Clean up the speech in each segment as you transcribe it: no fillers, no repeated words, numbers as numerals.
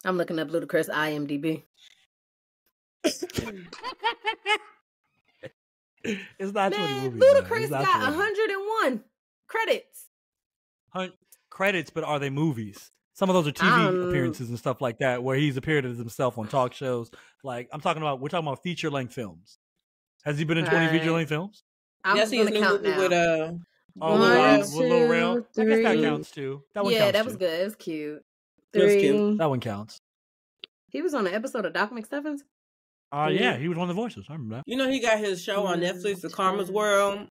I'm looking up Ludacris IMDb. It's not 20 movies. Ludacris got 101 credits. Credits, but are they movies? Some of those are TV appearances and stuff like that, where he's appeared as himself on talk shows. Like we're talking about feature-length films. Has he been in 20 feature-length films? Yes, he's in a movie with Lil Rel. I guess that counts too. That one counts. That was good. It was cute. That one counts. He was on an episode of Doc McStuffins. Yeah, he was one of the voices. I remember that. You know, he got his show on Netflix, The Karma's World,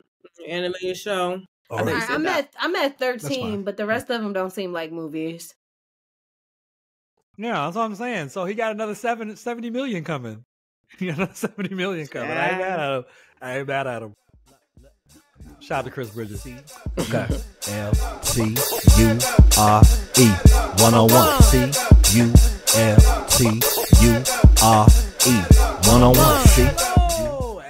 animated show. I'm at 13, but the rest of them don't seem like movies. Yeah, that's what I'm saying. So he got another 70 million coming. He got another 70 million coming. I ain't mad at him. Shout out to Chris Bridges. Okay. L-C-U-R-E 101. C-U-L-T-U-R-E 101. See?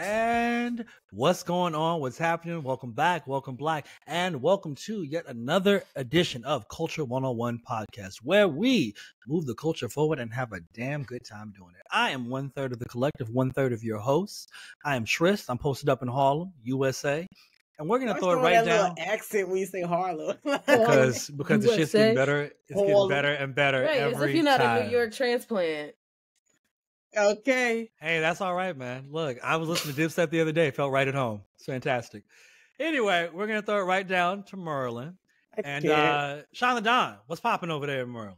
And what's going on? What's happening? Welcome back. Welcome Black. And welcome to yet another edition of Culture 101 Podcast, where we move the culture forward and have a damn good time doing it. I am 1/3 of the collective, 1/3 of your hosts. I am Trist. I'm posted up in Harlem, USA. And we're gonna throw it right down. Accent when you say Harlem, because the shit's getting better. It's getting better and better every time. As if you're not a New York transplant. Okay. Hey, that's all right, man. Look, I was listening to Dipset the other day. Felt right at home. It's fantastic. Anyway, we're gonna throw it right down to Merlin. Sean the Don, what's popping over there in Merlin?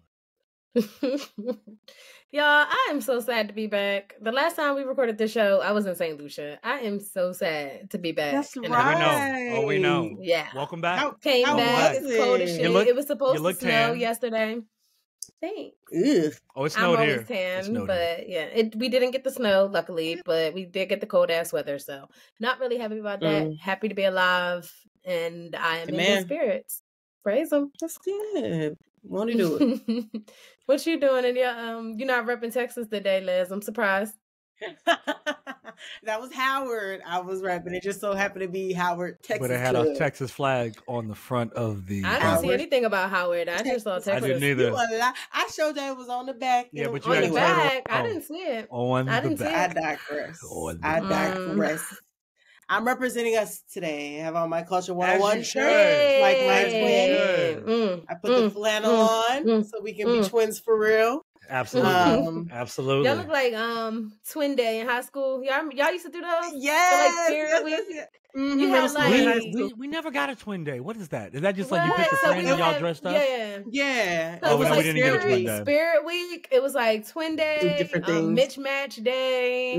Y'all, I am so sad to be back. The last time we recorded this show, I was in St. Lucia. I am so sad to be back. That's right. We know. Yeah. Welcome back. Came back. It's cold as shit. It was supposed to snow yesterday. Thanks. Ugh. Oh, it snowed here. I'm always tan, but yeah, we didn't get the snow, luckily, but we did get the cold ass weather. So not really happy about that. Happy to be alive, and I am in good spirits. Praise him. That's good. Want to do it? What you doing? And you're not repping Texas today, Liz. I'm surprised. That was Howard. I was repping. It just so happened to be Howard, Texas. But it had a Texas flag on the front of the. I didn't see anything about Howard. I just saw Texas. I didn't either. I showed that it was on the back. Yeah, but you on the back. I didn't see it. I didn't see it. I digress. I'm representing us today. I have on my Culture 101 shirt, like my twin. I put the flannel on so we can be twins for real. Absolutely. Absolutely. Y'all look like Twin Day in high school. Y'all used to do those? Yes. So, period week. You had we never got a Twin Day. What is that? Is that just like you pick a friend and y'all dressed up? Yeah. So it was we didn't get a Twin Day. Spirit Week. It was like Twin Day, different things. Mismatch Day,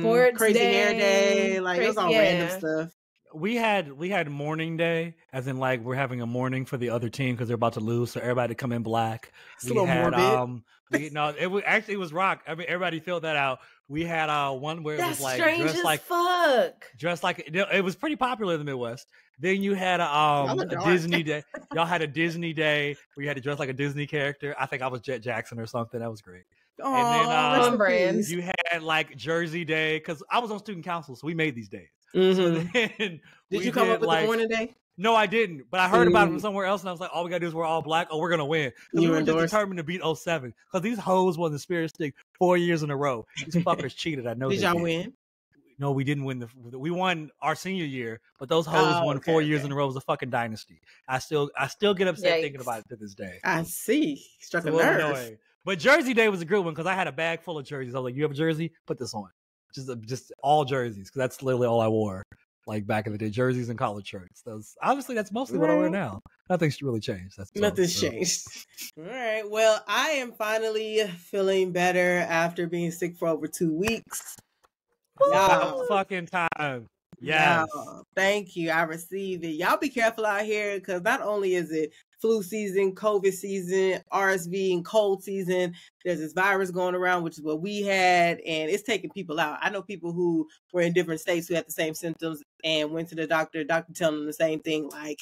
Sports Crazy Day, Hair Day. Like it was all random stuff. We had morning day, as in like we're having a morning for the other team because they're about to lose, so everybody come in black. It's a little morbid. It was rock. I mean, everybody filled that out. We had one where it was like dressed like it was pretty popular in the Midwest. Then you had a Disney day. Y'all had a Disney day where you had to dress like a Disney character. I think I was Jet Jackson or something. That was great. And then you had like Jersey Day because I was on student council, so we made these days. So then did you come up with the morning day? No, I didn't. But I heard about it from somewhere else, and I was like, all we got to do is we're all black. Oh, we're going to win. Because we were just determined to beat 07. Because these hoes won the Spirit Stick 4 years in a row. These fuckers cheated. I know. Did y'all win? No, we didn't win. We won our senior year, but those hoes won 4 years in a row. It was a fucking dynasty. I still get upset thinking about it to this day. I see. Struck a nerve. But Jersey Day was a good one because I had a bag full of jerseys. I was like, you have a jersey? Put this on. Just all jerseys because that's literally all I wore. Like back in the day, jerseys and collared shirts. That's mostly what I wear now. Nothing's really changed. Nothing's changed. All right. Well, I am finally feeling better after being sick for over 2 weeks. About fucking time. Yes. Thank you. I received it. Y'all be careful out here because not only is it flu season, COVID season, RSV and cold season, there's this virus going around, which is what we had, and it's taking people out. I know people who were in different states who had the same symptoms and went to the doctor telling them the same thing, like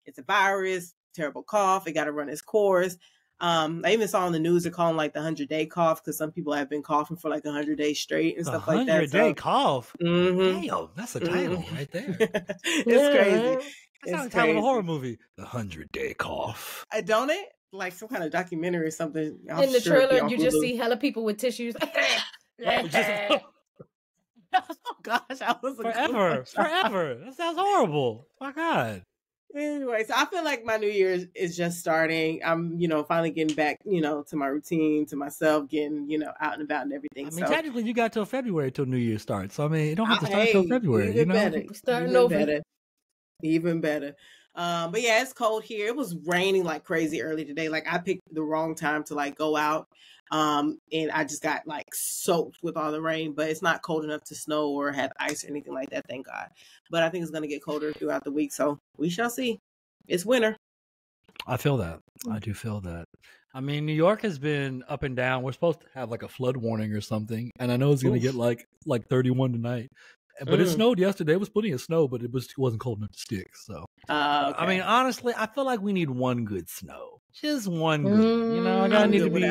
it's a virus, terrible cough, it got to run its course. I even saw on the news they're calling like the 100-day cough because some people have been coughing for like 100 days straight and stuff like that. 100-day cough? Damn, that's a title right there. It's crazy. That sounds like a horror movie. The 100-day cough. Don't it? like some kind of documentary or something. In the trailer, you just see hella people with tissues. Oh gosh, I was forever. That sounds horrible. My God. Anyway, so I feel like my New Year's is just starting. I'm, finally getting back, to my routine, to myself, getting, out and about and everything. I mean, technically, you got till February till New Year starts. So I mean, you don't have to start till February. Even better. Starting over. Better. Even better. But yeah, it's cold here. It was raining like crazy early today. Like I picked the wrong time to like go out. And I just got like soaked with all the rain, but it's not cold enough to snow or have ice or anything like that. Thank God. But I think it's going to get colder throughout the week. So we shall see. It's winter. I feel that. I do feel that. I mean, New York has been up and down. We're supposed to have like a flood warning or something. And I know it's going to get like 31 tonight. But it snowed yesterday. It was plenty of snow, but it wasn't cold enough to stick. So, okay. I mean, honestly, I feel like we need one good snow. Just one good. I gotta need to be.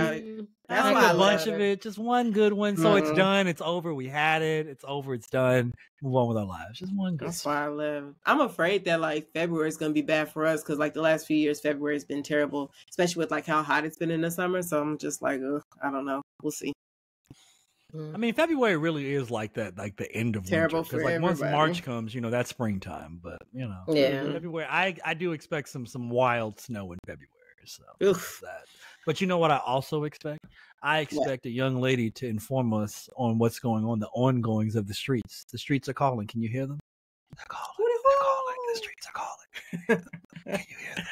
That's like a bunch of it. Just one good one. So it's done. It's over. We had it. It's over. It's done. Move on with our lives. Just one good. That's why I live. I'm afraid that like February is going to be bad for us because like the last few years, February has been terrible, especially with like how hot it's been in the summer. So I'm just like, I don't know. We'll see. I mean, February really is like that, like the end of terrible winter. Because like once March comes, that's springtime. But February, I do expect some wild snow in February. So that. But you know what I also expect? I expect a young lady to inform us on what's going on, the ongoings of the streets. The streets are calling. Can you hear them? They're calling. They're calling. The streets are calling. Can you hear them?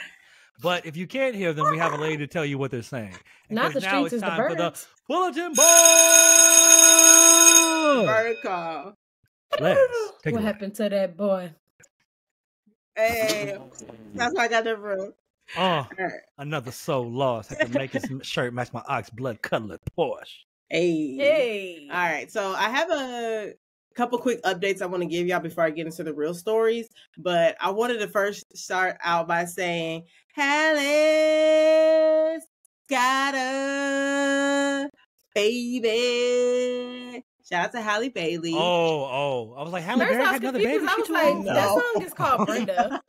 But if you can't hear them, we have a lady to tell you what they're saying. Not the streets, it's the birds. For the bulletin board. Bird call. What happened to that boy? Hey, that's why I got the room. Another soul lost. I can make his shirt match my ox blood cutlet Porsche. Hey. All right. So I have a couple quick updates I want to give y'all before I get into the real stories. But I wanted to first start out by saying, Halley's got a baby. Shout out to Halley Bailey. Oh. I was like, Halley Bailey had another baby? I was like, that song is called Brenda.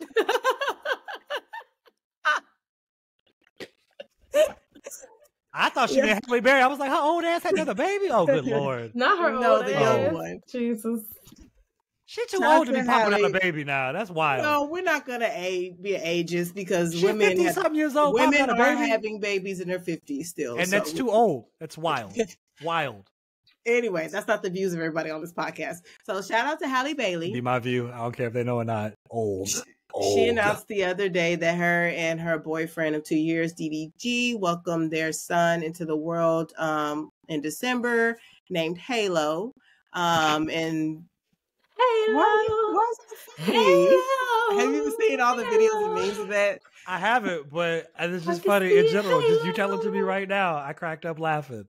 I thought she meant Halle Berry. I was like, her old ass had another baby? Oh, good Lord. Not her old the ass. young one. Jesus. She's too old to be popping out a baby now. That's wild. No, we're not going to be ageist because she's women 50-something years old. Women are having babies in their 50s still. And that's too old. That's wild. Wild. Anyway, that's not the views of everybody on this podcast. So shout out to Halley Bailey. Be my view. I don't care if they know or not. Old. She announced the other day that her and her boyfriend of 2 years, DDG, welcomed their son into the world in December, named Halo. And Halo. Halo. Have you seen all the videos and memes of that? I haven't, but it's just funny in general. Just you tell it to me right now. I cracked up laughing.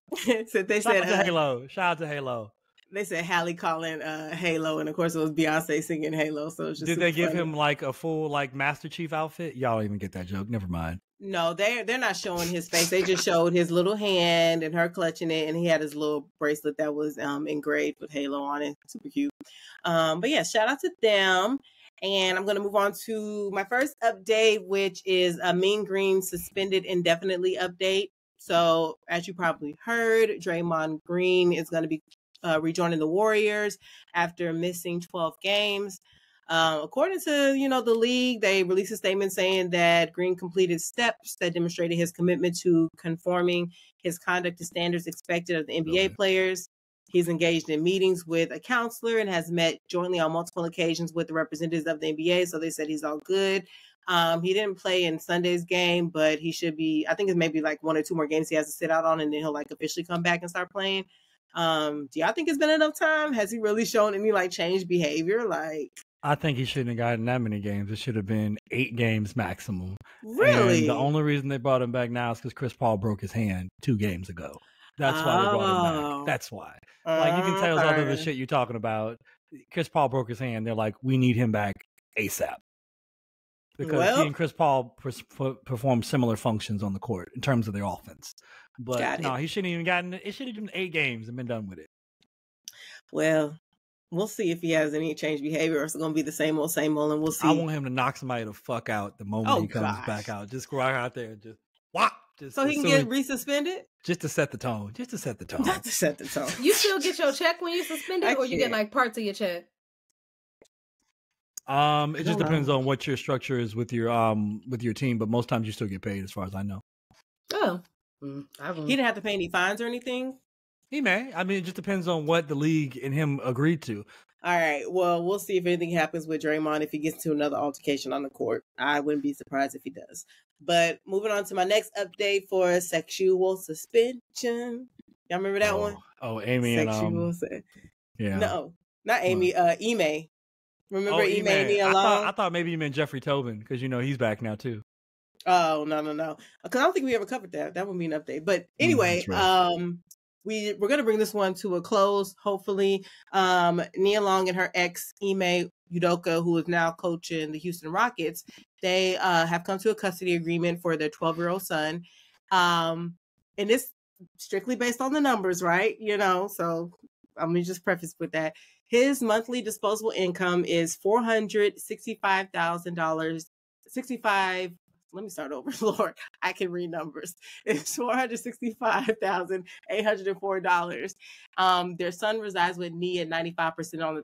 So they Shout said out to Halo. Shout out to Halo. They said Halley calling Halo, and of course it was Beyonce singing Halo. So it's just did they give him like a full like Master Chief outfit? Y'all don't even get that joke. Never mind. No, they're not showing his face. They just showed his little hand and her clutching it, and he had his little bracelet that was engraved with Halo on it. Super cute. But yeah, shout out to them. And I'm going to move on to my first update, which is a Mean Green suspended indefinitely update. So as you probably heard, Draymond Green is going to be rejoining the Warriors after missing 12 games. According to, the league, they released a statement saying that Green completed steps that demonstrated his commitment to conforming his conduct to standards expected of the NBA players. He's engaged in meetings with a counselor and has met jointly on multiple occasions with the representatives of the NBA. So they said he's all good. He didn't play in Sunday's game, but he should be, I think it's maybe like 1 or 2 more games he has to sit out on, and then he'll like officially come back and start playing. Do y'all think it's been enough time? Has he really shown any like changed behavior? I think he shouldn't have gotten that many games. It should have been 8 games maximum. Really? And the only reason they brought him back now is because Chris Paul broke his hand 2 games ago. That's why they brought him back. That's why. Like, you can tell all of the shit you're talking about. Chris Paul broke his hand. They're like, we need him back ASAP. Because he and Chris Paul perform similar functions on the court in terms of their offense. But no, he shouldn't even gotten it. Should have been 8 games and been done with it. Well, we'll see if he has any changed behavior, or it's going to be the same old, and we'll see. I want him to knock somebody the fuck out the moment he comes back out. Just go out there and just whop. So he can get resuspended? Just to set the tone. Just to set the tone. Not to set the tone. You still get your check when you suspended, or you get like parts of your check? It just depends on what your structure is with your team, but most times you still get paid, as far as I know. Oh, he didn't have to pay any fines or anything. He may. I mean, it just depends on what the league and him agreed to. All right. Well, we'll see if anything happens with Draymond if he gets to another altercation on the court. I wouldn't be surprised if he does. But moving on to my next update for sexual suspension. Y'all remember that one? Oh, Amy sexual and yeah. No, not Amy. Ime. Remember Ime and I thought maybe you meant Jeffrey Tobin because he's back now too. Oh no! Because I don't think we ever covered that. That would be an update. But anyway, right. We're going to bring this one to a close, hopefully. Nia Long and her ex, Ime Udoka, who is now coaching the Houston Rockets, they have come to a custody agreement for their 12-year-old son. And it's strictly based on the numbers, right? So I'm going to just preface with that. His monthly disposable income is $465,000. Let me start over, Lord. I can read numbers. It's $465,804. Their son resides with Nia 95% of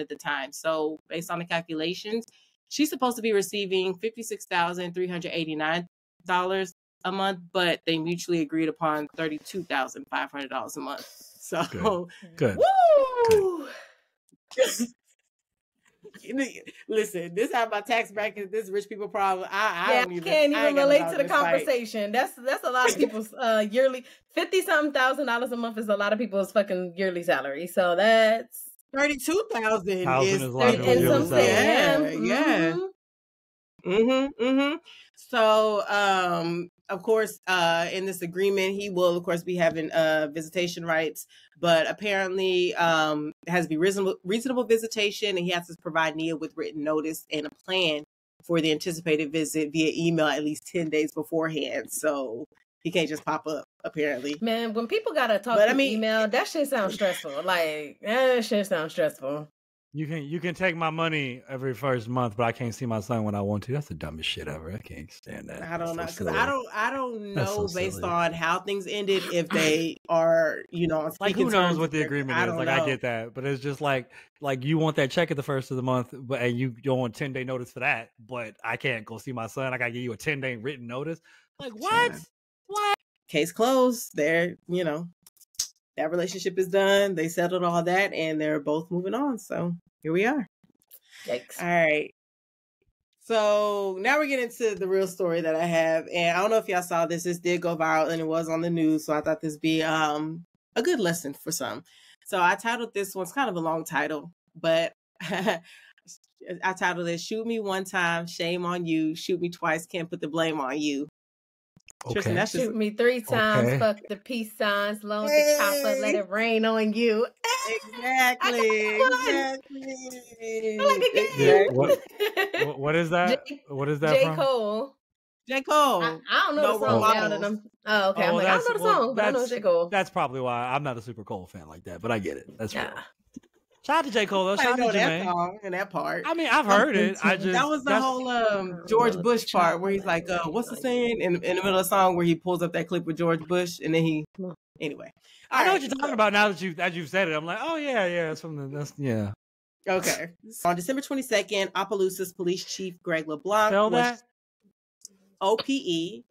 the time. So based on the calculations, she's supposed to be receiving $56,389 a month, but they mutually agreed upon $32,500 a month. So good. Woo! Good. Listen, this is my tax bracket. This is rich people problem. I can't even relate to the conversation. That's a lot of people's yearly $50,000 a month is a lot of people's fucking yearly salary. So that's $32,000 is a lot of yearly salary. Yeah. So, of course, in this agreement, he will, of course, be having visitation rights, but apparently has to be reasonable visitation, and he has to provide Nia with written notice and a plan for the anticipated visit via email at least 10 days beforehand. So he can't just pop up, apparently. Man, when people gotta talk through email, that shit sounds stressful. Like, that shit sounds stressful. You can take my money every first month, but I can't see my son when I want to. That's the dumbest shit ever. I can't stand that. I don't know, because I don't know based on how things ended if they are like who knows what the agreement is. Like I get that, but it's just like you want that check at the first of the month, and you don't want 10-day notice for that. But I can't go see my son. I gotta give you a 10-day written notice. Like what? Yeah. What? Case closed. There, that relationship is done. They settled all that, and they're both moving on. So here we are. Yikes. All right. So now we're getting to the real story that I have. And I don't know if y'all saw this. This did go viral, and it was on the news. So I thought this would be a good lesson for some. So I titled this one. It's kind of a long title, but I titled it, "Shoot Me One Time, Shame on You. Shoot Me Twice, Can't Put the Blame on You." Okay. Tristan, that's Shoot me 3 times, fuck the peace signs, load the chopper, let it rain on you. Exactly. What is that? What is that J. from? Cole. J. Cole. I don't know the song. Oh, okay. I'm like, I don't know the song, but I know J. Cole. That's probably why I'm not a super Cole fan like that, but I get it. That's right. Shout out to J. Cole, though. Shout out to that song and that part. I mean, I've heard it. That was the whole George Bush part where he's like, what's the saying? In the middle of the song where he pulls up that clip with George Bush and then anyway. I know what you're talking about now that you've said it. I'm like, oh yeah, that's from the Okay. So on December 22nd, Opelousas Police Chief Greg LeBlanc Spell that? Opelousas.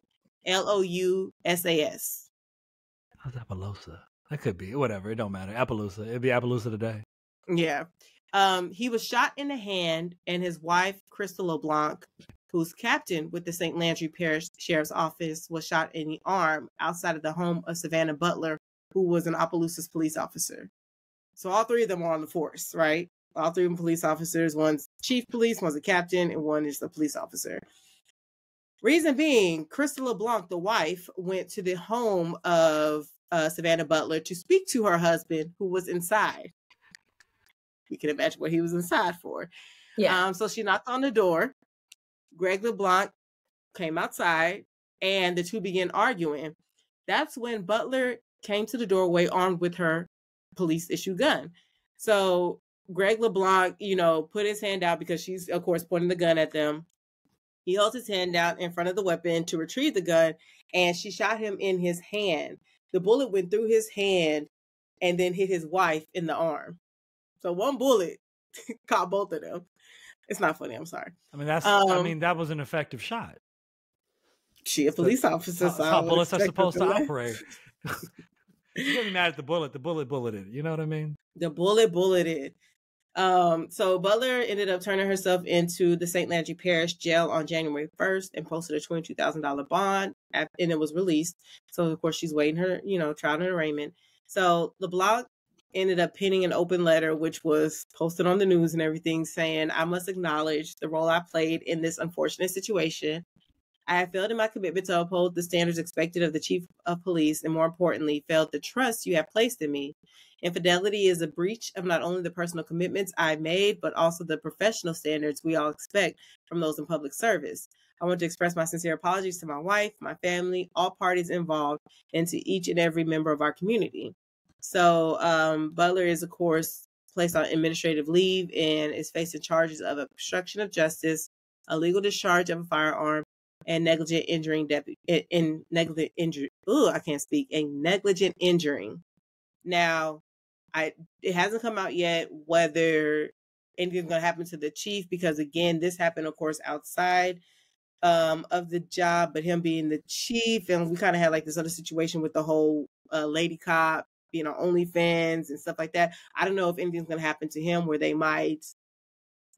How's Opelousas? That could be whatever. It don't matter. Opelousas. It'd be Opelousas today. Yeah. He was shot in the hand, and his wife, Crystal LeBlanc, who's captain with the St. Landry Parish Sheriff's Office, was shot in the arm outside of the home of Savannah Butler, who was an Opelousas police officer. So all three of them are on the force, right? All three of them police officers. One's chief police, one's a captain, and one is the police officer. Reason being, Crystal LeBlanc, the wife, went to the home of Savannah Butler to speak to her husband, who was inside. You can imagine what he was inside for. Yeah. So she knocked on the door. Greg LeBlanc came outside, and the two began arguing. That's when Butler came to the doorway armed with her police-issued gun. So Greg LeBlanc, put his hand out because she's, of course, pointing the gun at them. He holds his hand out in front of the weapon to retrieve the gun, and she shot him in his hand. The bullet went through his hand and then hit his wife in the arm. So one bullet caught both of them. It's not funny. I'm sorry. I mean, that was an effective shot. She a police officer. That's how bullets are supposed to operate. You get me mad at the bullet. The bullet bulleted. You know what I mean? The bullet bulleted. So Butler ended up turning herself into the St. Landry Parish Jail on January 1st and posted a $22,000 bond, and it was released. So of course she's waiting her, trial and arraignment. So the blog ended up penning an open letter, which was posted on the news and everything, saying, "I must acknowledge the role I played in this unfortunate situation. I have failed in my commitment to uphold the standards expected of the chief of police, and more importantly, failed the trust you have placed in me. Infidelity is a breach of not only the personal commitments I made, but also the professional standards we all expect from those in public service. I want to express my sincere apologies to my wife, my family, all parties involved, and to each and every member of our community." So Butler is, of course, placed on administrative leave and is facing charges of obstruction of justice, illegal discharge of a firearm, and negligent injuring negligent injuring. Now, it hasn't come out yet whether anything's going to happen to the chief, because again, this happened, of course, outside of the job, but him being the chief, and we kind of had like this other situation with the whole lady cop, OnlyFans and stuff like that. I don't know if anything's going to happen to him where they might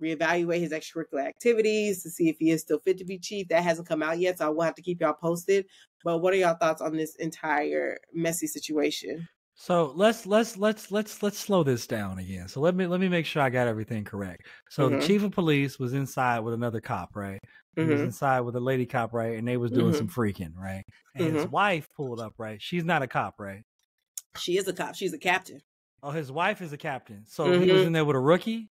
reevaluate his extracurricular activities to see if he is still fit to be chief. That hasn't come out yet, so I will have to keep y'all posted. But what are y'all thoughts on this entire messy situation? So let's slow this down again. So let me make sure I got everything correct. So the chief of police was inside with another cop, right? He was inside with a lady cop, right? And they was doing some freaking, right? And his wife pulled up, right? She's not a cop, right? She is a cop. She's a captain. Oh, his wife is a captain. So he was in there with a rookie?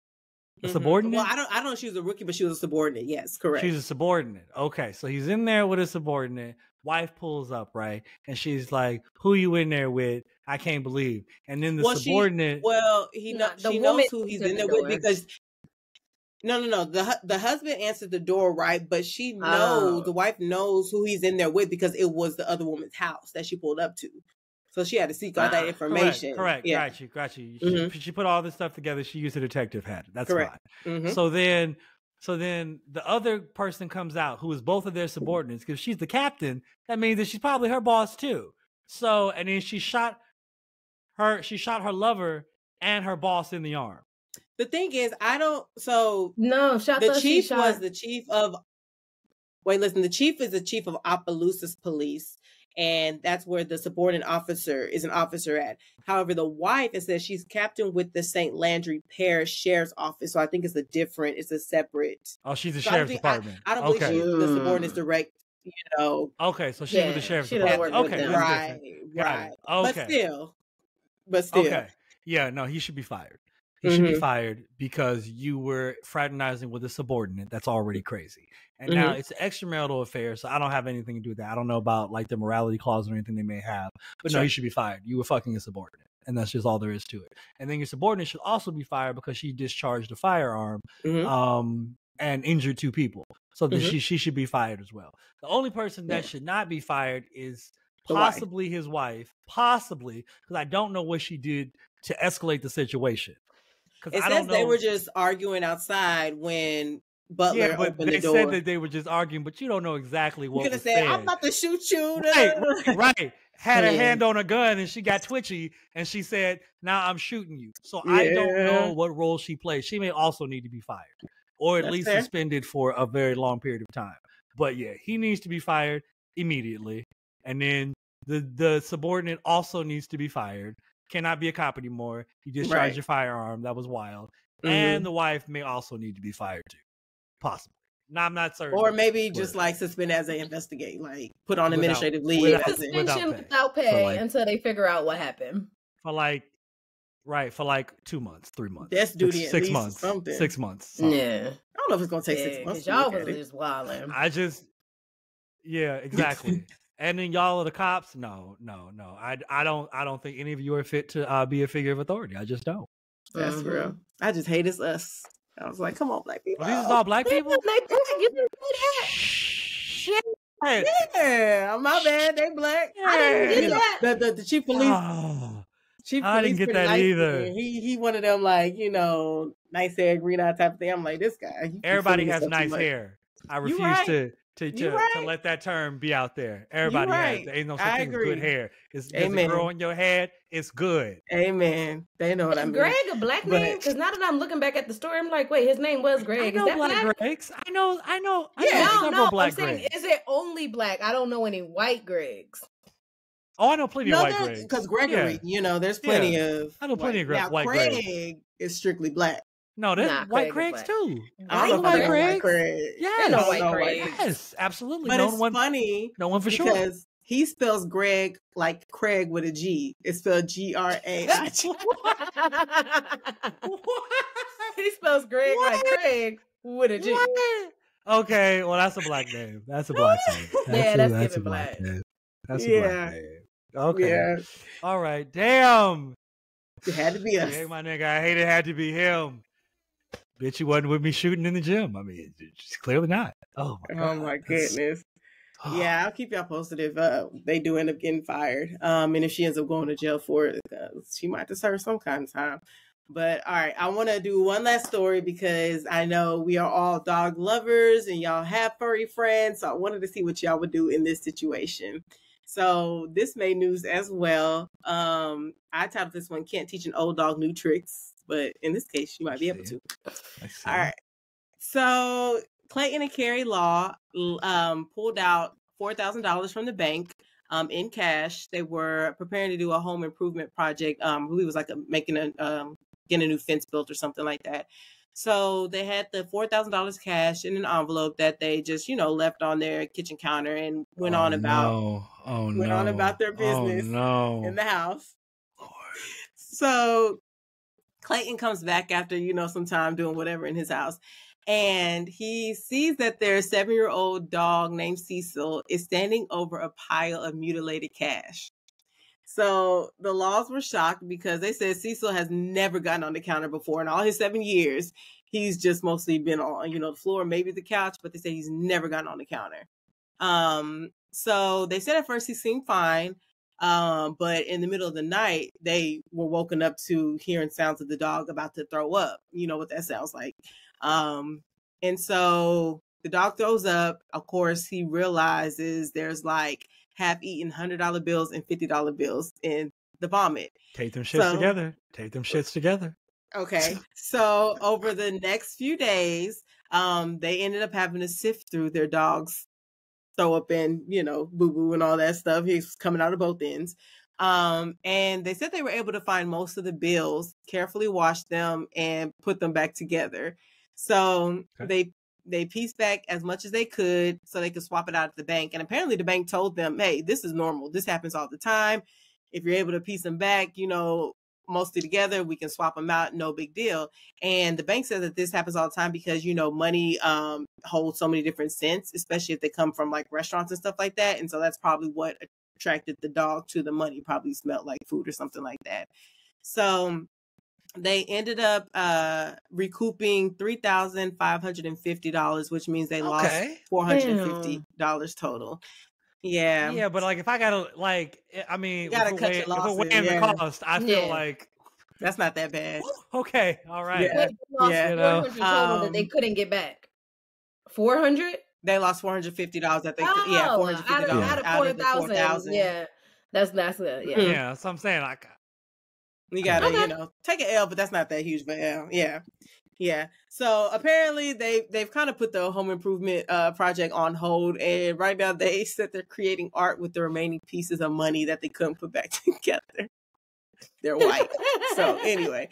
A subordinate? Well, I don't know if she was a rookie, but she was a subordinate. Yes, correct. She's a subordinate. Okay, so he's in there with a subordinate. Wife pulls up, right? And she's like, "Who you in there with? I can't believe." And then the subordinate... she knows who he's in there with because... No. The husband answered the door, right? But she knows, the wife knows who he's in there with because it was the other woman's house that she pulled up to. So she had to seek all that information. Correct. Yeah. Got you. She put all this stuff together. She used a detective hat. That's correct. Fine. So then the other person comes out who is both of their subordinates, because she's the captain. That means that she's probably her boss too. So, and then she shot her lover and her boss in the arm. The thing is, the chief is the chief of Opelousas Police. And that's where the subordinate officer is an officer at. However, the wife, it says she's captain with the St. Landry Parish Sheriff's Office. So I think it's a separate. Oh, she's the sheriff's department. I don't believe she's the subordinate's direct, Okay, so she's with the sheriff's department. Okay, right. Okay. But still. Okay. Yeah, no, he should be fired. He should be fired because you were fraternizing with a subordinate. That's already crazy. And now it's an extramarital affair, so I don't have anything to do with that. I don't know about like the morality clause or anything they may have. But no, you should be fired. You were fucking a subordinate. And that's just all there is to it. And then your subordinate should also be fired because she discharged a firearm and injured two people. So she should be fired as well. The only person that should not be fired is possibly his wife. Possibly, because I don't know what she did to escalate the situation. It says they were just arguing outside when Butler opened the door. They said that they were just arguing, but you don't know exactly what was said. I'm about to shoot you. Right. Had her hand on a gun and she got twitchy and she said, "Now I'm shooting you." So I don't know what role she played. She may also need to be fired or at least suspended for a very long period of time. But yeah, he needs to be fired immediately. And then the subordinate also needs to be fired. Cannot be a cop anymore. You discharged your firearm. That was wild. And the wife may also need to be fired too. Possibly. No, I'm not certain. Or maybe just like suspend as they investigate, like put on administrative leave. Suspension without pay until they figure out what happened. For like 2 months, 3 months. That's duty 6 months. Something. 6 months. Something. Yeah. I don't know if it's going to take 6 months. Y'all was just wilding. Yeah, exactly. And then y'all are the cops? No. I don't think any of you are fit to be a figure of authority. I just don't. That's real. I just hate it's us. I was like, come on, black people. Well, these is all black people? Hey. Yeah, my bad. They black. I didn't get that. The chief police. Chief I didn't get that nice either. He one of them, like, nice hair, green eye type of thing. I'm like, this guy. Everybody has nice hair. I refuse to let that term be out there. Everybody has. There ain't no such thing as good hair. Does it grow on your head? It's good. Amen. They know what I mean. Greg a black name? Because now that I'm looking back at the story, I'm like, wait, his name was Greg. I know is that black Gregs. I know. Yeah, no, black I'm saying, Gregs. is it only black? I don't know any white Gregs. Oh, I know plenty of white Gregs. Because Gregory, there's plenty of. I know plenty of white Gregs. Craig is strictly black. No, there's white Gregs too. I know white Gregs. Yes, no white Gregs. Yes, absolutely. But it's funny. No one for sure. Because he spells Greg like Craig with a G. It's spelled Graig. He spells Greg like Craig with a G. What? Okay, well, that's a black name. That's a black name. That's a black name. That's a black name. Okay. Yeah. All right. Damn. It had to be us. Yeah, my nigga. I hate it had to be him. Bitch, you wasn't with me shooting in the gym. I mean, it's clearly not. Oh my God. Oh my goodness. Yeah, I'll keep y'all posted if they do end up getting fired. And if she ends up going to jail for it, she might have to serve some kind of time. But all right, I want to do one last story because I know we are all dog lovers and y'all have furry friends. So I wanted to see what y'all would do in this situation. So this made news as well. I titled this one, Can't Teach an Old Dog New Tricks. But in this case, you might be able to. All right. So Clayton and Carrie Law pulled out $4,000 from the bank in cash. They were preparing to do a home improvement project. I believe it was like getting a new fence built or something like that. So they had the $4,000 cash in an envelope that they just, left on their kitchen counter and went on about their business in the house. Lord. So Clayton comes back after, some time doing whatever in his house. And he sees that their 7-year-old dog named Cecil is standing over a pile of mutilated cash. So the Laws were shocked because they said Cecil has never gotten on the counter before. In all his 7 years, he's just mostly been on, the floor, maybe the couch, but they say he's never gotten on the counter. So they said at first he seemed fine. But in the middle of the night, they were woken up to hearing sounds of the dog about to throw up. You know what that sounds like. And so the dog throws up. Of course, he realizes there's like half-eaten $100 bills and $50 bills in the vomit. Take them shits together. Take them shits together. Okay. So over the next few days, they ended up having to sift through their dog's throw up and, boo-boo and all that stuff. He's coming out of both ends. And they said they were able to find most of the bills, carefully wash them, and put them back together. So they pieced back as much as they could so they could swap it out at the bank. And apparently the bank told them, hey, this is normal. This happens all the time. If you're able to piece them back, mostly together, we can swap them out. No big deal. And the bank says that this happens all the time because, money holds so many different scents, especially if they come from like restaurants and stuff like that. And so that's probably what attracted the dog to the money. Probably smelled like food or something like that. So they ended up recouping $3,550, which means they lost $450 total. Yeah. Yeah, but like if I gotta you gotta cut your losses, the cost, I feel like that's not that bad. Okay, all right. Yeah. $400 total that they couldn't get back. 400? They lost $450 that they $450 out of 4,000. Yeah. That's good. Yeah. Yeah, that's what I'm saying. You gotta, take an L, but that's not that huge of an L. Yeah. So apparently they've kind of put the home improvement project on hold, and right now they said they're creating art with the remaining pieces of money that they couldn't put back together. They're white. So anyway.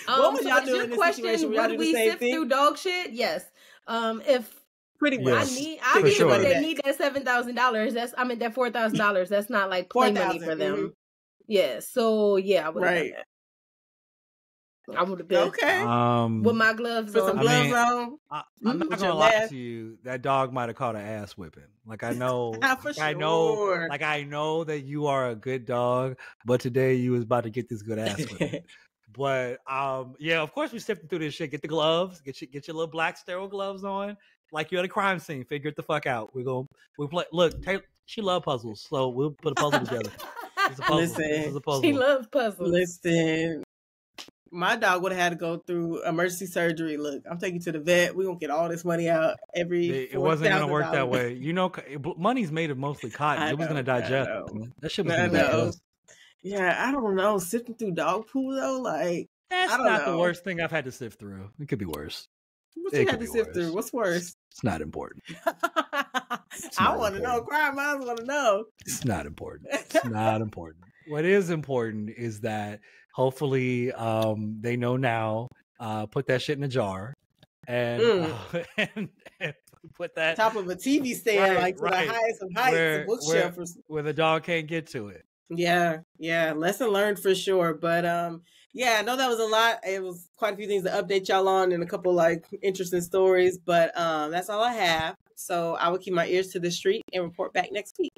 What would y'all do in this situation? Would we sift through dog shit? Yes. If pretty much. I need they need that $7,000. That $4,000. That's not like play money for them. Mm-hmm. Yeah. So yeah, I would have done that. I would have been with my gloves on. Some gloves on. I'm not gonna lie to you. That dog might have caught an ass whipping. Like I know, I know that you are a good dog, but today you was about to get this good ass whipping. But yeah, of course we sifting through this shit. Get the gloves, get your little black sterile gloves on, like you're at a crime scene. Figure it the fuck out. We play. Look, Taylor, she love puzzles, so we'll put a puzzle together. It's a puzzle. Listen, this is a puzzle. She loves puzzles. Listen, my dog would have had to go through emergency surgery. Look, I'm taking you to the vet. We're gonna get all this money out It wasn't gonna work that way. You know, money's made of mostly cotton. It was gonna digest. That shit was gonna digest. Yeah, I don't know. Sifting through dog poo though, like that's not the worst thing I've had to sift through. It could be worse. What you had to sift through? What's worse? It's not important. I want to know. Crime minds want to know. It's not important. It's not important. What is important is that hopefully they know now. Put that shit in a jar and put that top of a TV stand, the highest of heights, a bookshelf, where the dog can't get to it. Yeah. Lesson learned for sure. But yeah, I know that was a lot. It was quite a few things to update y'all on and a couple like interesting stories. But that's all I have. So I will keep my ears to the street and report back next week.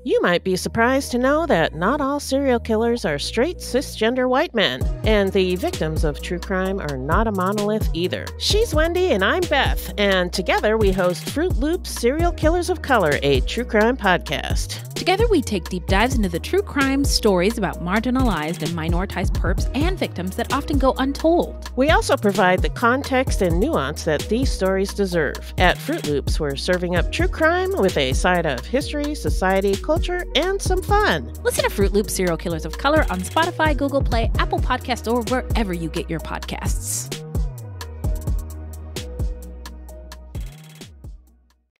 You might be surprised to know that not all serial killers are straight cisgender white men, and the victims of true crime are not a monolith either. She's Wendy and I'm Beth, and together we host Fruit Loops Serial Killers of Color, a true crime podcast. Together we take deep dives into the true crime stories about marginalized and minoritized perps and victims that often go untold. We also provide the context and nuance that these stories deserve. At Fruit Loops, we're serving up true crime with a side of history, society, culture, and some fun. Listen to Fruit Loops Serial Killers of Color on Spotify, Google Play, Apple Podcasts, or wherever you get your podcasts.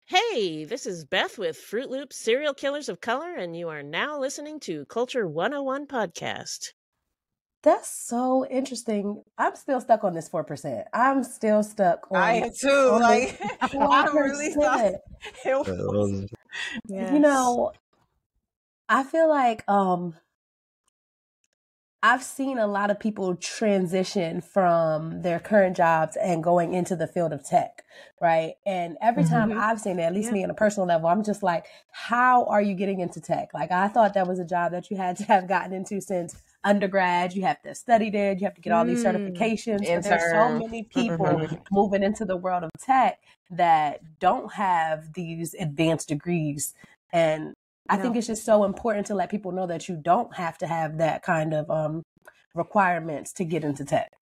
Hey, this is Beth with Fruit Loops Serial Killers of Color, and you are now listening to Culture 101 Podcast. That's so interesting. I'm still stuck on this 4%. I'm still stuck on I am too. Like, I really thought it was. Yes. You know, I feel like I've seen a lot of people transition from their current jobs and going into the field of tech, right? And every time I've seen it, at least me on a personal level, I'm just like, how are you getting into tech? Like, I thought that was a job that you had to have gotten into since undergrad. You have to study there. You have to get all these certifications. But there's so many people moving into the world of tech that don't have these advanced degrees. And I think it's just so important to let people know that you don't have to have that kind of requirements to get into tech.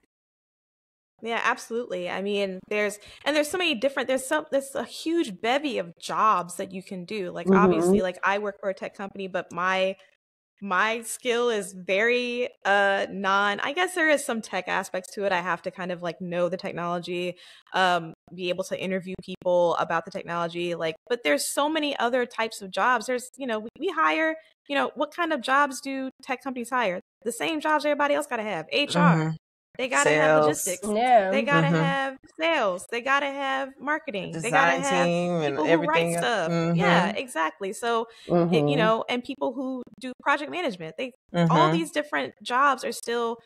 Yeah, absolutely. I mean, there's so many different, there's a huge bevy of jobs that you can do. Like, obviously, like I work for a tech company, but my skill is very I guess there is some tech aspects to it. I have to kind of like know the technology, be able to interview people about the technology, like, but there's so many other types of jobs. There's, we hire, what kind of jobs do tech companies hire? The same jobs everybody else gotta have. HR. They gotta have logistics. Yeah. They gotta have sales. They gotta have marketing. Design they gotta have team and people everything. Who write stuff. Yeah, exactly. So, and people who do project management. All these different jobs are still,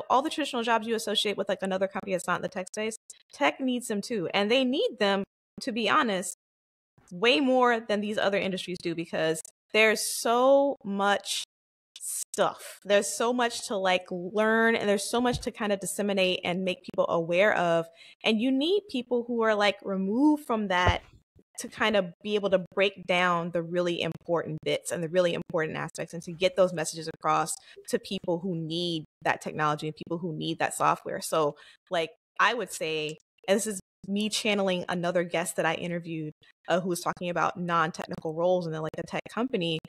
all the traditional jobs you associate with like another company that's not in the tech space. Tech needs them too, and they need them, to be honest, way more than these other industries do, because there's so much stuff. There's so much to like learn, and there's so much to kind of disseminate and make people aware of. And you need people who are like removed from that to kind of be able to break down the really important bits and the really important aspects, and to get those messages across to people who need that technology and people who need that software. So like, I would say, and this is me channeling another guest that I interviewed who was talking about non-technical roles in like a tech company,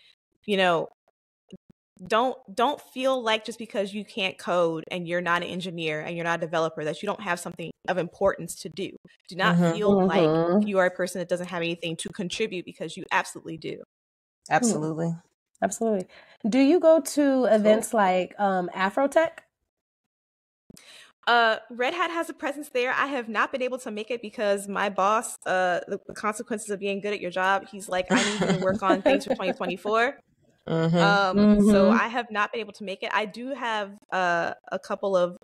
don't feel like just because you can't code and you're not an engineer and you're not a developer that you don't have something of importance to do. Do not feel like you are a person that doesn't have anything to contribute, because you absolutely do. Absolutely. Absolutely. Do you go to events like Afrotech? Red Hat has a presence there. I have not been able to make it because my boss, the consequences of being good at your job, he's like, I need you to work on things for 2024. So I have not been able to make it. I do have a couple of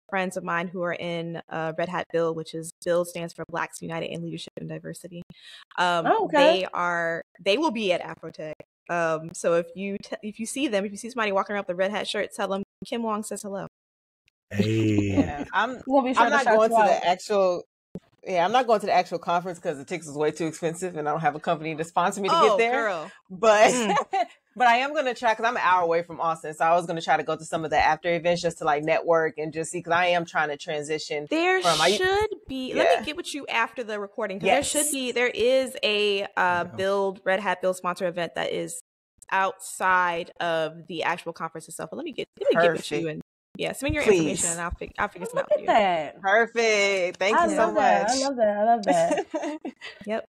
friends of mine who are in Red Hat Build, which is Build stands for Blacks United in Leadership and Diversity. They will be at Afrotech. So if you see them, if you see somebody walking around with a Red Hat shirt, tell them Kim Huang says hello. Hey. Yeah, I'm not going to the actual. Yeah, I'm not going to the actual conference because the tickets is way too expensive, and I don't have a company to sponsor me to get there. Girl. But but I am going to try because I'm an hour away from Austin, so I was going to try to go to some of the after events just to like network and just see because I am trying to transition. There should be. Yeah. Let me get with you after the recording because there is a Red Hat Build sponsor event that is outside of the actual conference itself. But let me get with you and. Yeah, send me your information and I'll figure something out for you. Perfect. Thank you so much. I love that. Yep.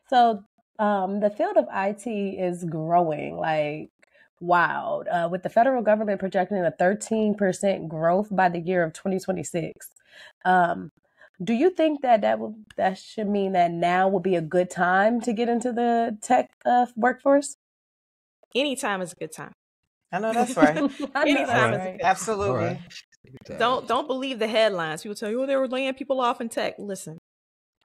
So the field of IT is growing like wild, with the federal government projecting a 13% growth by the year of 2026. Do you think that should mean that now would be a good time to get into the tech workforce? Anytime is a good time. I know that's right. Absolutely. Right. Don't believe the headlines. People tell you, oh, they were laying people off in tech. Listen.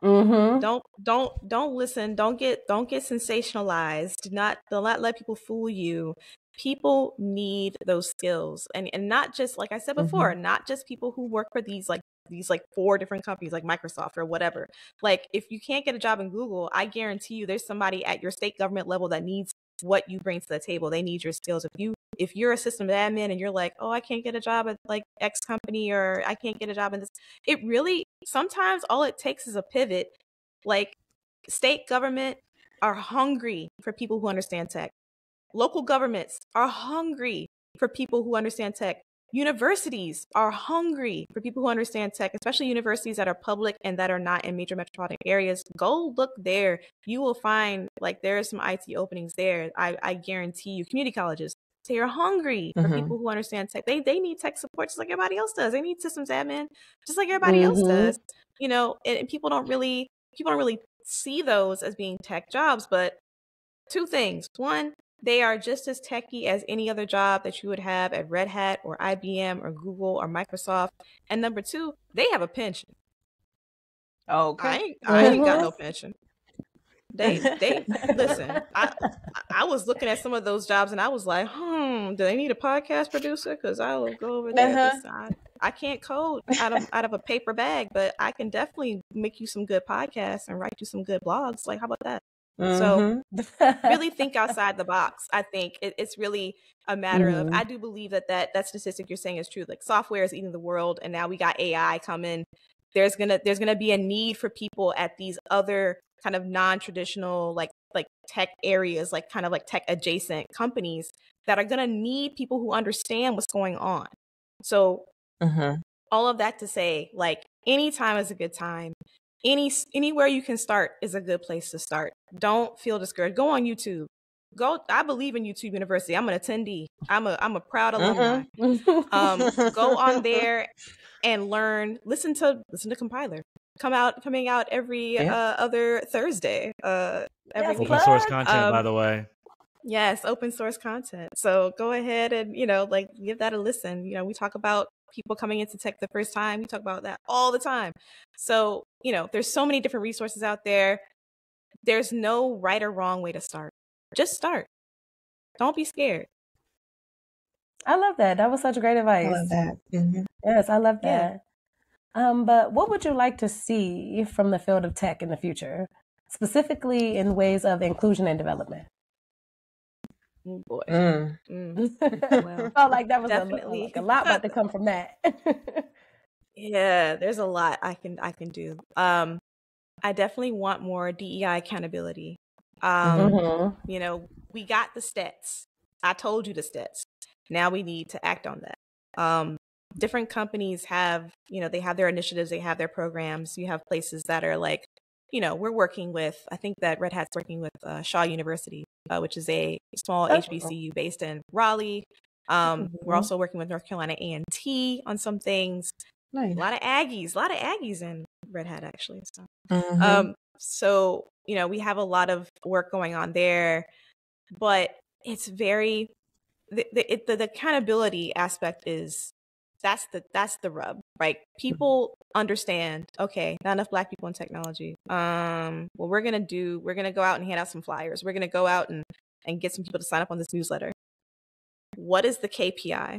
Mm-hmm. Don't listen. Don't get sensationalized. Do not let people fool you. People need those skills, and not just like I said before, not just people who work for these 4 different companies like Microsoft or whatever. Like if you can't get a job in Google, I guarantee you there's somebody at your state government level that needs what you bring to the table. They need your skills. If you're a system admin and you're like, oh, I can't get a job at like X company or I can't get a job in this, it really, sometimes all it takes is a pivot. Like state government are hungry for people who understand tech. Local governments are hungry for people who understand tech. Universities are hungry for people who understand tech, especially universities that are public and that are not in major metropolitan areas. Go look there. You will find like there are some IT openings there. I guarantee you. Community colleges, they are hungry for people who understand tech. They need tech support just like everybody else does. They need systems admin just like everybody else does. You know, and people don't really see those as being tech jobs. But 2 things. 1, they are just as techy as any other job that you would have at Red Hat or IBM or Google or Microsoft. And number 2, they have a pension. Okay. I ain't got no pension. They listen. I was looking at some of those jobs and I was like, do they need a podcast producer? Because I will go over there. I can't code out of a paper bag, but I can definitely make you some good podcasts and write you some good blogs. Like, how about that? So really think outside the box. I think it's really a matter of, I do believe that statistic you're saying is true. Like software is eating the world and now we got AI coming. There's gonna be a need for people at these other kind of non-traditional like tech areas, like kind of like tech adjacent companies that are gonna need people who understand what's going on. So all of that to say, like anytime is a good time. Anywhere you can start is a good place to start. Don't feel discouraged. Go on YouTube. I believe in YouTube University. I'm an attendee. I'm a proud alumni. Go on there and learn. Listen to Compiler. Coming out every other Thursday. Open source content, by the way. Yes, open source content. So go ahead and give that a listen. We talk about people coming into tech the first time. We talk about that all the time. So, there's so many different resources out there. There's no right or wrong way to start. Just start. Don't be scared. I love that. That was such great advice. I love that. Yes, I love that. But what would you like to see from the field of tech in the future, specifically in ways of inclusion and development? Oh boy. Well, felt like that was definitely a lot about to come from that. Yeah, there's a lot I can do. I definitely want more DEI accountability. We got the stats. I told you the stats. Now we need to act on that. Different companies have, they have their initiatives, they have their programs. You have places that are like, we're working with, I think that Red Hat's working with Shaw University, which is a small HBCU based in Raleigh. We're also working with North Carolina A&T on some things. Nice. A lot of Aggies in Red Hat, actually. So, we have a lot of work going on there, but it's very, the accountability aspect is, that's the rub, right? People understand, okay, not enough Black people in technology. What we're going to go out and hand out some flyers. We're going to go out and get some people to sign up on this newsletter. What is the KPI?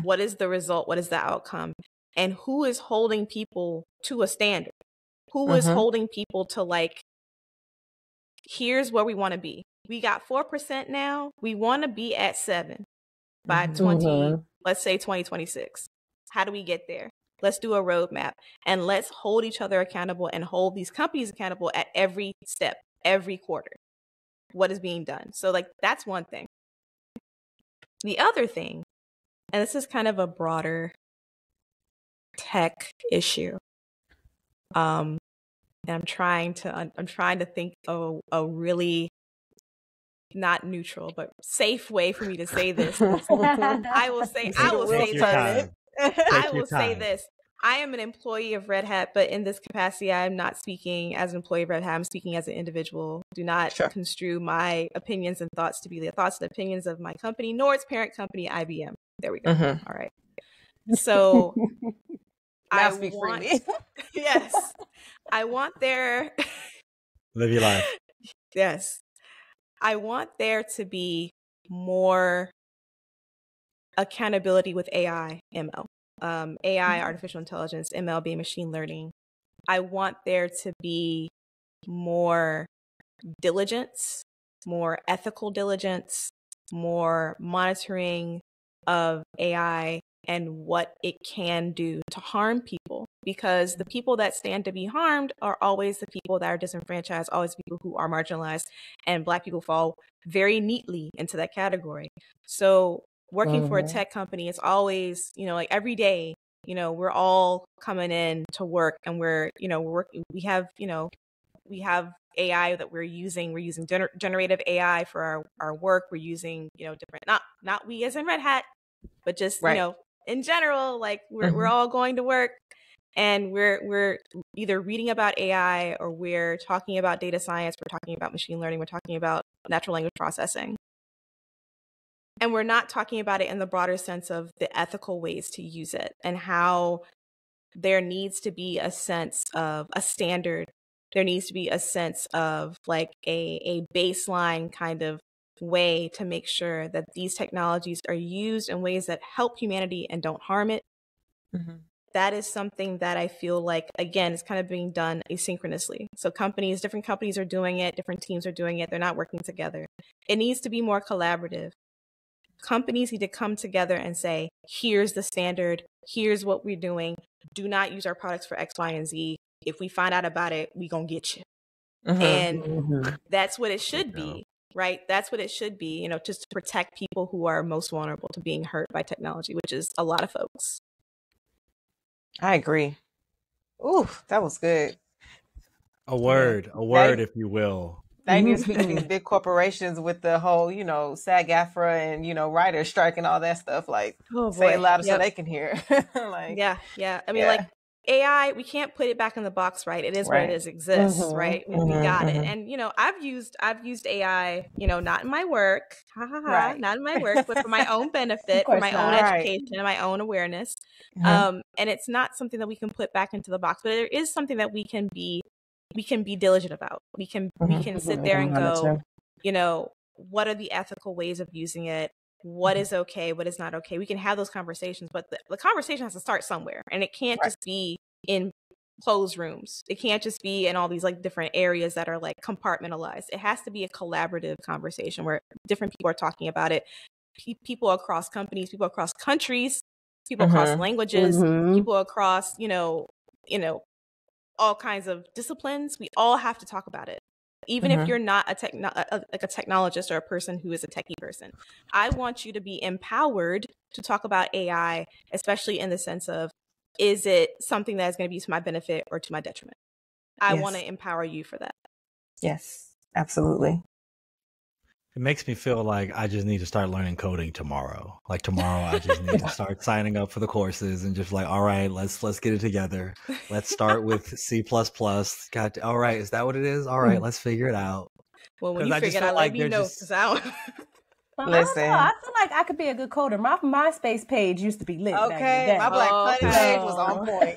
What is the result? What is the outcome? And who is holding people to a standard? Who is holding people to like, here's where we want to be. We got 4% now. We want to be at 7 by let's say 2026. How do we get there? Let's do a roadmap and let's hold each other accountable and hold these companies accountable at every step, every quarter. What is being done? So like, that's one thing. The other thing, and this is kind of a broader tech issue. And I'm trying to think of a really not neutral, but safe way for me to say this. I will say this. I am an employee of Red Hat, but in this capacity, I'm not speaking as an employee of Red Hat. I'm speaking as an individual. Do not construe my opinions and thoughts to be the thoughts and opinions of my company, nor its parent company, IBM. There we go. All right. So I speak freely. Yes. I want there. Live your life. Yes. I want there to be more accountability with AI, ML. AI, artificial intelligence, ML being machine learning. I want there to be more diligence, more ethical diligence, more monitoring of AI and what it can do to harm people. Because the people that stand to be harmed are always the people that are disenfranchised, always people who are marginalized, and Black people fall very neatly into that category. So working for a tech company, it's always, like every day, we're all coming in to work and we're working. We have AI that we're using. We're using generative AI for our work. We're using, different, not we as in Red Hat, but just, in general, like we're all going to work and we're either reading about AI or we're talking about data science. We're talking about machine learning. We're talking about natural language processing. And we're not talking about it in the broader sense of the ethical ways to use it and how there needs to be a sense of a standard. There needs to be a sense of like a baseline kind of way to make sure that these technologies are used in ways that help humanity and don't harm it. That is something that I feel like, again, is kind of being done asynchronously. So different companies are doing it, different teams are doing it. They're not working together. It needs to be more collaborative. Companies need to come together and say, here's the standard, here's what we're doing. Do not use our products for X, Y, and Z. If we find out about it, we gonna get you. And that's what it should be, right? That's what it should be, just to protect people who are most vulnerable to being hurt by technology, which is a lot of folks. I agree. Ooh, that was good. A word, if you will. They need to speak to these big corporations with the whole, SAG-AFTRA and, writers strike and all that stuff. Like, say it louder so they can hear. Yeah. I mean, like AI, we can't put it back in the box, right? It is what it is, exists, right? We got it. And, I've used AI, not in my work, not in my work, but for my own benefit, for my own education and my own awareness. And it's not something that we can put back into the box, but there is something that we can be diligent about. We can sit there and go, what are the ethical ways of using it? What is okay? What is not okay? We can have those conversations, but the conversation has to start somewhere, and it can't just be in closed rooms. It can't just be in all these like different areas that are like compartmentalized. It has to be a collaborative conversation where different people are talking about it. People across companies, people across countries, people across languages, people across, all kinds of disciplines. We all have to talk about it. Even if you're not a technologist or a person who is a techie person. I want you to be empowered to talk about AI, especially in the sense of, is it something that is going to be to my benefit or to my detriment? I want to empower you for that. Yes, absolutely. It makes me feel like I just need to start learning coding tomorrow. Like tomorrow, I just need to start signing up for the courses and just like, all right, let's get it together. Let's start with C++. All right, is that what it is? All right, let's figure it out. Well, when you figure it out, let me know. Listen, I feel like I could be a good coder. My MySpace page used to be lit. Okay, my Black Planet page was on point.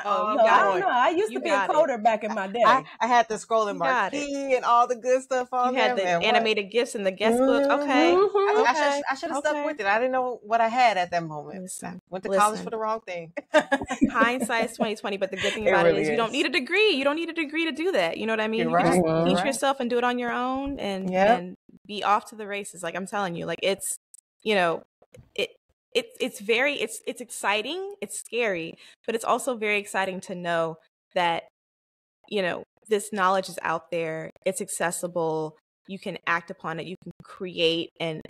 I used to be a coder back in my day. I had the scrolling marquee and all the good stuff on there. You had the animated GIFs in the guest book. Okay. I should have stuck with it. I didn't know what I had at that moment. Went to college for the wrong thing. Hindsight is 20/20, but the good thing about it is you don't need a degree. You don't need a degree to do that. You know what I mean? You can just teach yourself and do it on your own and be off to the races. Like I'm telling you, like it's, you know, it's exciting, it's scary, but it's also very exciting to know that, you know, this knowledge is out there, it's accessible, you can act upon it, you can create and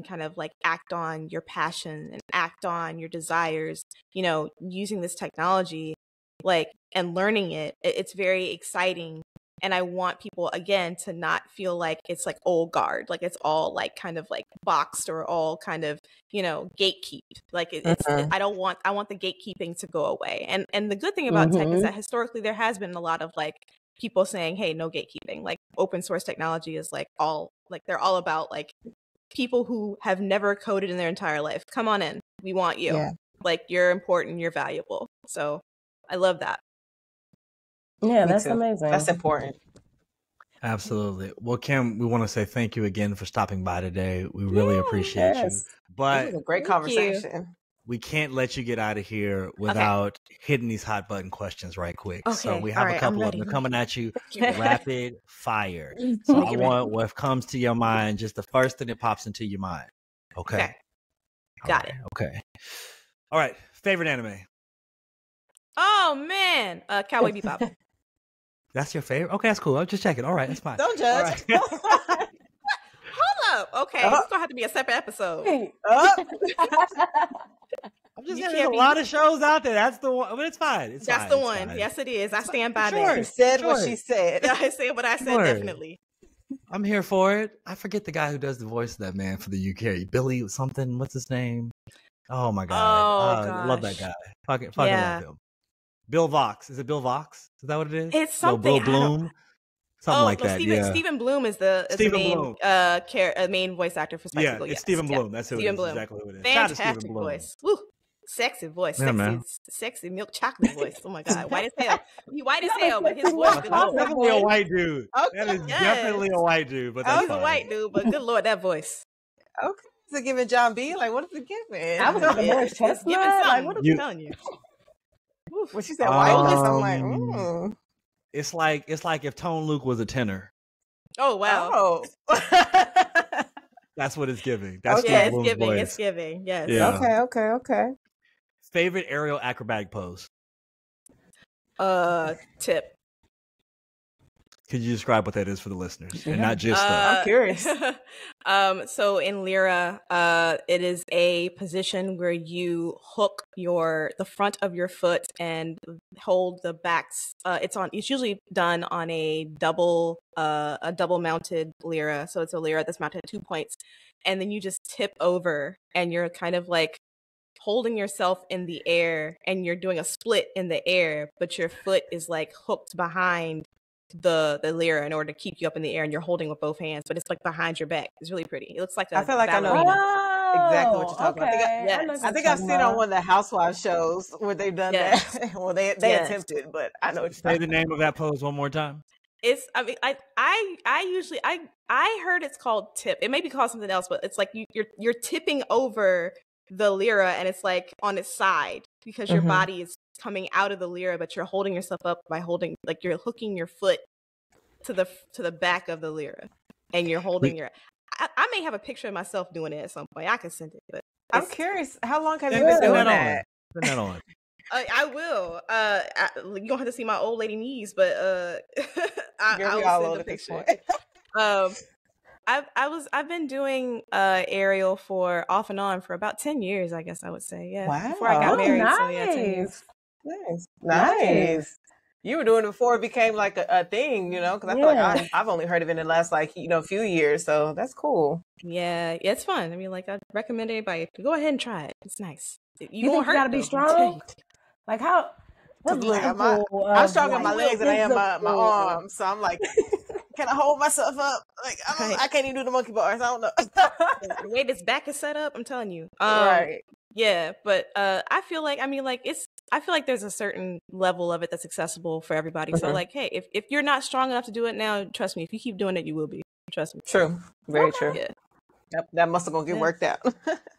kind of like act on your passion and act on your desires, you know, using this technology, like, and learning it. It's very exciting. And I want people, again, to not feel like it's like old guard, like it's all like kind of like boxed or all kind of, you know, gatekeep. Like I want the gatekeeping to go away. And the good thing about tech is that historically there has been a lot of like people saying, hey, no gatekeeping. Like open source technology is like they're all about like people who have never coded in their entire life. Come on in. We want you. Yeah. Like you're important, you're valuable. So I love that. Yeah, that's amazing. That's important. Absolutely. Well, Kim, we want to say thank you again for stopping by today. We really appreciate you. But it was a great conversation. We can't let you get out of here without hitting these hot button questions right quick. Okay. So we have a couple of them coming at you rapid fire. So I want what comes to your mind, just the first thing that pops into your mind. Okay. Got it. Okay. All right. Favorite anime? Oh, man. Cowboy Bebop. That's your favorite? Okay, that's cool. I'll just check it. All right, that's fine. Don't judge. Right. Hold up. Okay, it's gonna have to be a separate episode. I'm just saying, there's a lot of shows out there. That's the one, but it's fine. That's the one. Fine. Yes, it is. I stand by that. She said what she said. I said what I said. Definitely. I'm here for it. I forget the guy who does the voice of that man for the UK. Billy something. What's his name? Oh my god. I love that guy. Fucking love him. Bill Vox. Is it Bill Vox? Is that what it is? It's something. Bill Bloom. Something like that. Stephen Bloom is the main voice actor for Spicy Girl. Yeah, it's Stephen Bloom. That's who it is. Exactly who it is. Fantastic voice. Woo. Sexy voice. Sexy milk chocolate voice. Oh my god. White as hell. He white as hell, but his voice is definitely a white dude. Okay. That is definitely a white dude. But that's he's a white dude, but good lord, that voice. Okay. Is it giving John B? Like, what is it giving? I was giving Morris Chestnut. Giving something. Like, what am I telling you? When she said whiteness, I'm like, It's like if Tone Luke was a tenor. Oh wow! Oh. That's what it's giving. That's it's giving. Voice. It's giving. Yes. Yeah. Okay. Favorite aerial acrobatic pose? Tip. Could you describe what that is for the listeners and not just? I'm curious. So in Lyra, it is a position where you hook the front of your foot and hold the backs. It's usually done on a double mounted Lyra. So it's a Lyra that's mounted at 2 points, and then you just tip over, and you're kind of like holding yourself in the air, and you're doing a split in the air, but your foot is like hooked behind the Lyra in order to keep you up in the air, and you're holding with both hands, but it's like behind your back. It's really pretty. It looks like I feel like ballerina. I know exactly what you're talking about. I think I've seen on one of the Housewives shows where they've done that. Well, they attempted, but I know what you're Say the name of that pose one more time. It's I heard it's called tip. It may be called something else, but it's like you're tipping over the Lyra, and it's like on its side because your body is coming out of the Lyra, but you're holding yourself up by holding, like you're hooking your foot to the back of the Lyra, and you're holding your. I may have a picture of myself doing it at some point. I can send it, but I'm curious. How long have you been doing that? Put that on. I will. You don't have to see my old lady knees, but I'll send a picture. I've been doing aerial for off and on for about 10 years, I guess I would say. Yeah. Wow. Before I got married. Nice. So yeah, 10 years. Nice. You were doing it before it became like a thing, you know, because I feel like I've only heard of it in the last few years. So that's cool. Yeah, it's fun. I mean, like I recommend anybody to go ahead and try it. It's nice. You won't hurt. You gotta be strong. Like how? I'm stronger in my legs than I am my arms. So I'm like, Can I hold myself up? Like I can't even do the monkey bars. I don't know. The way this back is set up, I'm telling you. Right. Yeah, but I feel like I feel like there's a certain level of it that's accessible for everybody. So like, hey, if you're not strong enough to do it now, trust me, if you keep doing it, you will be. Trust me. True. Very true. Yeah. Yep, that muscle gonna get worked out.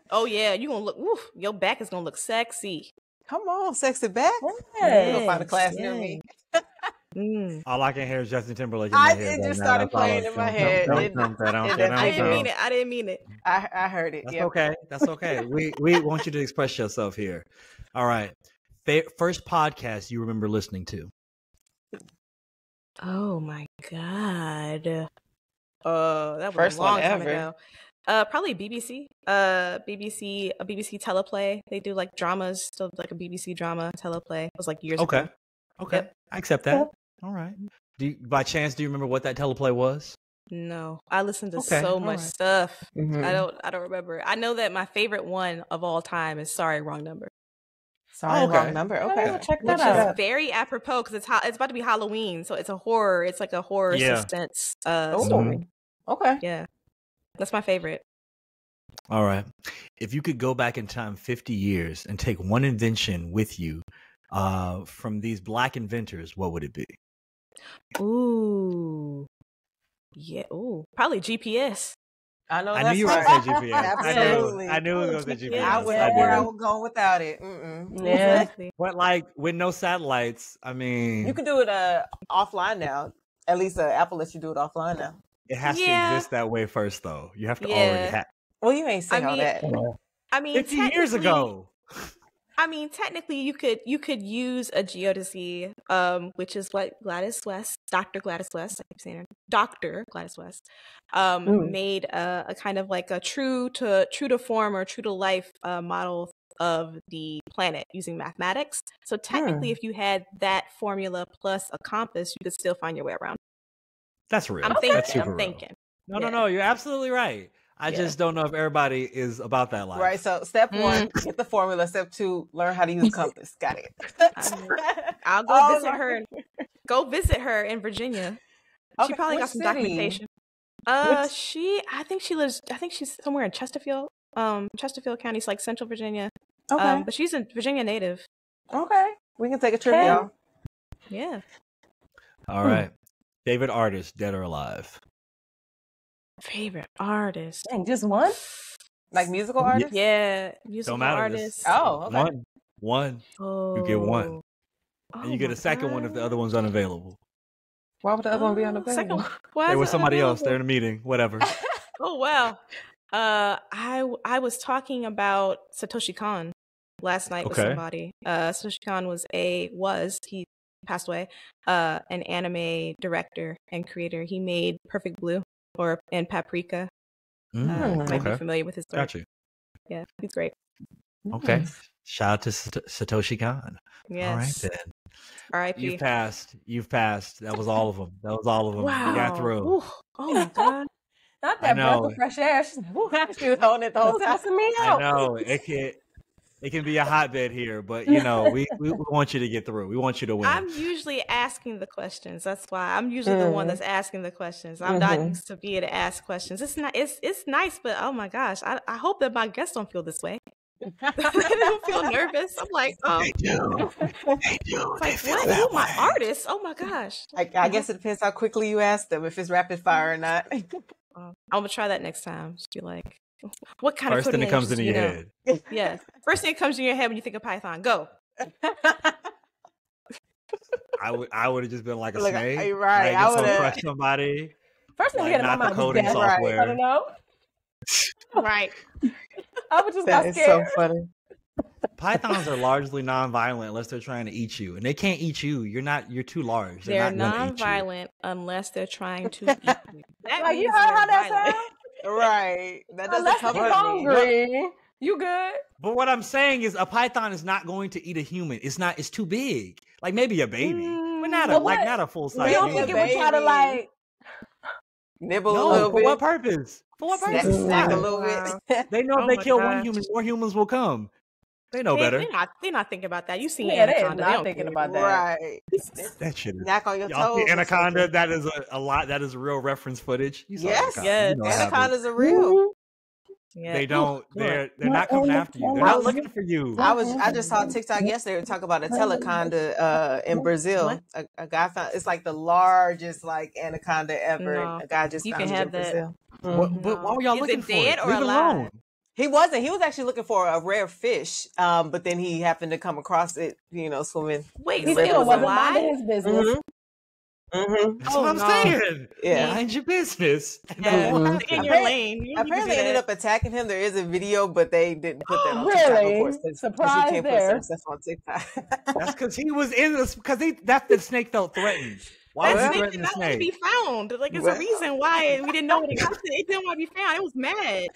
Oh yeah, you gonna look. Woof, your back is gonna look sexy. Come on, sexy back. Yeah. You gonna find a class near me. All I can hear is Justin Timberlake. It just started playing in my head. I didn't mean it. I heard it. That's okay. That's okay. We want you to express yourself here. All right. First podcast you remember listening to? Oh my God. That was a long time ago. Probably BBC. BBC teleplay. They do like dramas, still like a BBC drama teleplay. It was like years ago. Okay. Yep. I accept that. All right. By chance, do you remember what that teleplay was? No. I listened to so much stuff. Mm-hmm. I don't remember. I know that my favorite one of all time is Sorry, Wrong Number. Wrong Number. Okay. Check that out. Which is very apropos because it's about to be Halloween, so it's a horror. It's like a horror suspense story. Okay. Yeah. That's my favorite. All right. If you could go back in time 50 years and take one invention with you from these Black inventors, what would it be? Ooh. Yeah. Ooh. Probably GPS. I know. I knew you were going to say GPS. Absolutely. I knew it was going to say GPS. I would know where I would go without it. Yeah. Exactly. But like with no satellites, I mean, you can do it offline now. At least Apple lets you do it offline now. It has to exist that way first, though. You have to already have. Well, you ain't saying all that. I mean, 50 years ago. I mean, technically, you could use a geodesy, which is what Dr. Gladys West, I keep saying her, Dr. Gladys West, made a kind of like a true to form or true to life model of the planet using mathematics. So technically, if you had that formula plus a compass, you could still find your way around. That's real. I'm thinking. No, you're absolutely right. I just don't know if everybody is about that life. Right. So step 1, get the formula. Step 2, learn how to use compass. Got it. I'll go visit her. Go visit her in Virginia. She probably got some documentation. I think she's somewhere in Chesterfield. Chesterfield County, it's like Central Virginia. Okay. But she's a Virginia native. Okay. We can take a trip, y'all. Yeah. All right. Favorite artist, dead or alive? Favorite artist? Dang, just one? Like musical artist? Yeah, musical artist. Oh, okay. One. Oh. You get one. And you get a second one if the other one's unavailable. Why would the other one be unavailable? There was somebody else. They're in a meeting. Whatever. Oh, wow. I was talking about Satoshi Kon last night with somebody. Satoshi Kon he passed away, an anime director and creator. He made Perfect Blue and Paprika. Might be familiar with his work. Got you. Yeah, he's great. Okay. Shout out to Satoshi Kon. Yes. All right then. R.I.P. You've passed. That was all of them. Wow. You got through. Ooh. Oh my God. Not that breath of fresh air. She was holding it the whole time. I know. It can be a hotbed here, but we want you to get through. We want you to win. I'm usually asking the questions. That's why I'm usually the one that's asking the questions. I'm not used to be able to ask questions. It's not. It's nice, but oh my gosh, I hope that my guests don't feel this way. They don't feel nervous. I'm like, They do. Like, what? Who my artist? Oh my gosh. I guess it depends how quickly you ask them, if it's rapid fire or not. I'm gonna try that next time. Just be like, what kind First of thing that comes into your head. Yeah. First thing that comes in your head when you think of Python. Go. I would have just been like a snake. Right. I would have crushed somebody. First thing not the coding software. Right. I don't know. Right. I would just got scared. So funny. Pythons are largely non-violent unless they're trying to eat you, and they can't eat you. You're too large. They're non-violent unless they're trying to eat you. That you heard how that sounds? Right. That doesn't cover me. Hungry. You good? But what I'm saying is, a python is not going to eat a human. It's too big. Like maybe a baby, but not a full size. You don't think it would try to nibble a little bit? For what purpose? Snack a little bit. They know if they kill one human, more humans will come. They know better. They're not thinking about that. You see Anaconda. They're not thinking about that. Right. That shit is. Knock on your y'all toes. See Anaconda, that is a lot. That is real reference footage. Yes. Anacondas are real. Yeah. They don't. They're not coming after you. They're not looking for you. I just saw TikTok yesterday talk about a teleconda in Brazil. A guy found it's like the largest like anaconda ever. No. A guy just You found can it have in that. Brazil. But why were y'all looking for dead it? or Leave it alive? alone. He wasn't. He was actually looking for a rare fish, but then he happened to come across it, swimming. Wait, He so it still was wasn't alive? minding his business. That's what I'm saying. Yeah. Mind your business. Yeah. In your lane. You Apparently ended up attacking him. There is a video, but they didn't put that on really? TikTok, of course, because Surprise you can't there. put stuff on TikTok. That's because he was in this. Because the snake felt threatened. Why was he That snake threatening did the not want to snake? be found. Like, it's a reason why we didn't know what it got to. It didn't want to be found. It was mad.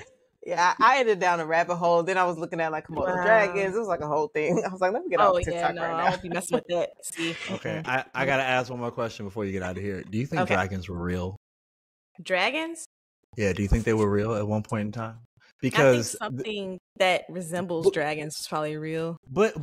Yeah, I ended down a rabbit hole. Then I was looking at like Komodo dragons. It was like a whole thing. I was like, let me get off TikTok right now. I won't be messing with that. See? Okay, I gotta ask one more question before you get out of here. Do you think dragons were real? Dragons? Yeah, do you think they were real at one point in time? Because I think something that resembles dragons is probably real. But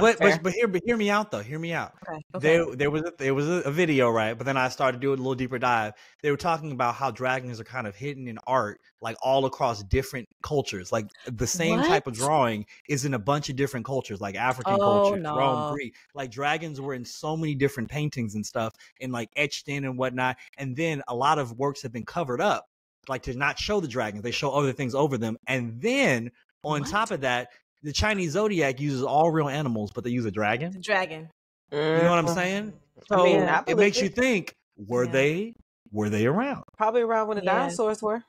hear me out though. Hear me out. Okay. There was a video, right? But then I started doing a little deeper dive. They were talking about how dragons are kind of hidden in art, like all across different cultures. Like the same type of drawing is in a bunch of different cultures, like African culture, Rome, Greek. Like dragons were in so many different paintings and stuff, and like etched in and whatnot. And then a lot of works have been covered up, like to not show the dragons. They show other things over them. And then on top of that, the Chinese zodiac uses all real animals, but they use a dragon. Dragon. You know what I'm saying? So it makes you think, were they around? Probably around when the dinosaurs were.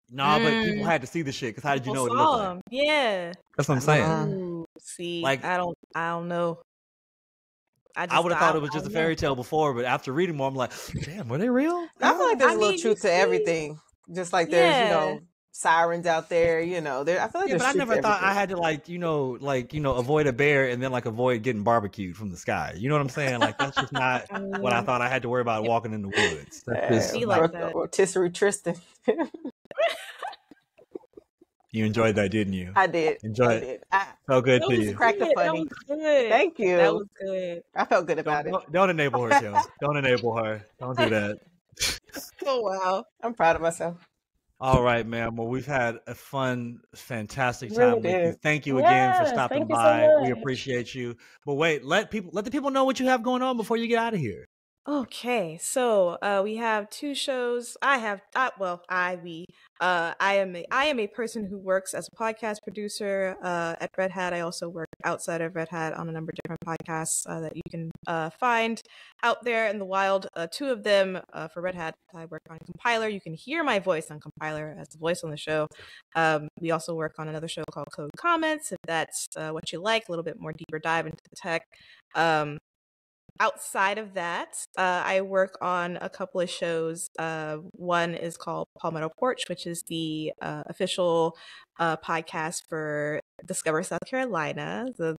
No, but people had to see the shit, because how did you know what it looked like? Yeah. That's what I'm saying. Ooh, see, like, I don't know. I would have thought it was just a fairy tale before, but after reading more, I'm like, damn, were they real? I feel like there's a little truth to everything. Just like there's, sirens out there, I feel like but I never thought I had to avoid a bear and then like avoid getting barbecued from the sky. You know what I'm saying? Like that's just not what I thought I had to worry about walking in the woods. That's just like that. Rotisserie Tristan. You enjoyed that, didn't you? I did. Enjoyed it. Felt good to you. Cracked the funny. Thank you. That was good. I felt good about it. Don't enable her, Tim. Don't enable her. Don't do that. Oh wow. I'm proud of myself. All right, ma'am. Well, we've had a fun, fantastic time with you. Thank you again for stopping by. We appreciate you. But wait, let the people know what you have going on before you get out of here. Okay, so we have two shows. I am a person who works as a podcast producer at Red Hat. I also work outside of Red Hat on a number of different podcasts that you can find out there in the wild. Two of them for Red Hat, I work on Compiler. You can hear my voice on Compiler as the voice on the show. We also work on another show called Code Comments, if that's what you like, a little bit more deeper dive into the tech. Outside of that, I work on a couple of shows. One is called Palmetto Porch, which is the official podcast for Discover South Carolina, the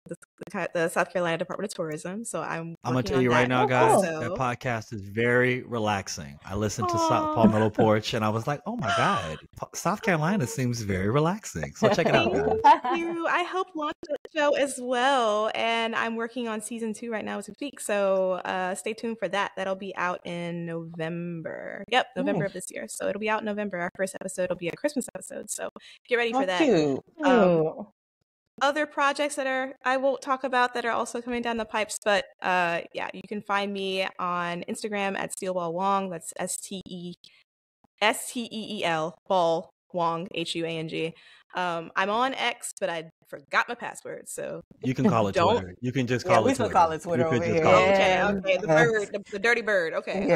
South Carolina Department of Tourism. So I'm gonna tell you right now, guys, that podcast is very relaxing. I listened to Palmetto Porch and I was like, oh my God, South Carolina seems very relaxing. So check it out, guys. Thank you. I help launch the show as well, and I'm working on season 2 right now as we speak. So stay tuned for that. That'll be out in November. Yep, November of this year. So it'll be out in November. Our first episode will be a Christmas episode. So get ready for that. Cute. Other projects that I won't talk about that are also coming down the pipes, but you can find me on Instagram at Steelball Huang. That's STEEL Ball Huang HUANG. I'm on X, but I forgot my password, so you can call it Twitter. You can just call it Twitter. We can call it Twitter over here. Okay, the bird, the dirty bird. Okay,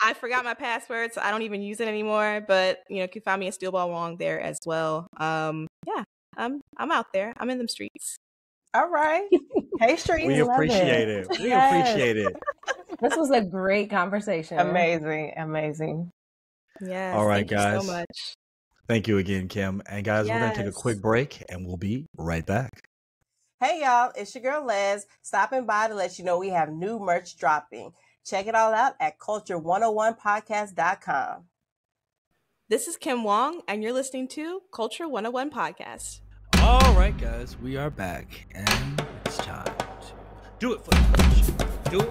I forgot my password, so I don't even use it anymore. But you can find me at Steelball Huang there as well. I'm out there. I'm in them streets. All right. Hey, streets. We appreciate it. We appreciate it. This was a great conversation. Amazing. Yeah. All right, guys. Thank you so much. Thank you again, Kim. And guys, we're going to take a quick break and we'll be right back. Hey, y'all. It's your girl, Les, stopping by to let you know we have new merch dropping. Check it all out at culture101podcast.com. This is Kim Huang, and you're listening to Culture 101 Podcast. All right, guys, we are back, and it's time to do it for the coach.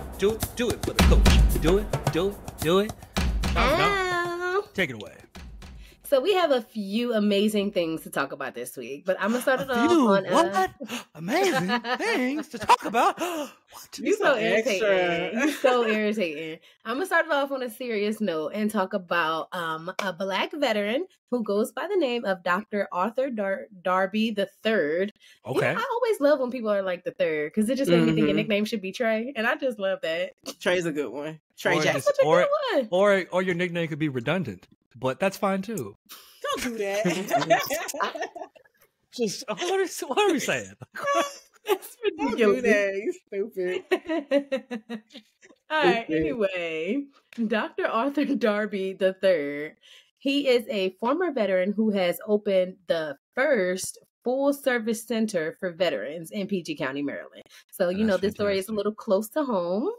Do it for the coach. Do it. No. Take it away. So we have a few amazing things to talk about this week, but I'm gonna start it off on what amazing things to talk about. What? You're so irritating. You're so irritating. I'm gonna start it off on a serious note and talk about a Black veteran who goes by the name of Dr. Arthur Darby III. Okay. I always love when people are like the third because it just makes me think your nickname should be Trey, and I just love that. Trey's a good one. Trey Jackson. Such a good one. Or your nickname could be redundant. But that's fine too. Don't do that. Just what are we saying? That's ridiculous. Don't do that. You stupid. All right. Anyway, Dr. Arthur Darby III. He is a former veteran who has opened the first full-service center for veterans in PG County, Maryland. So you know this story is a little close to home.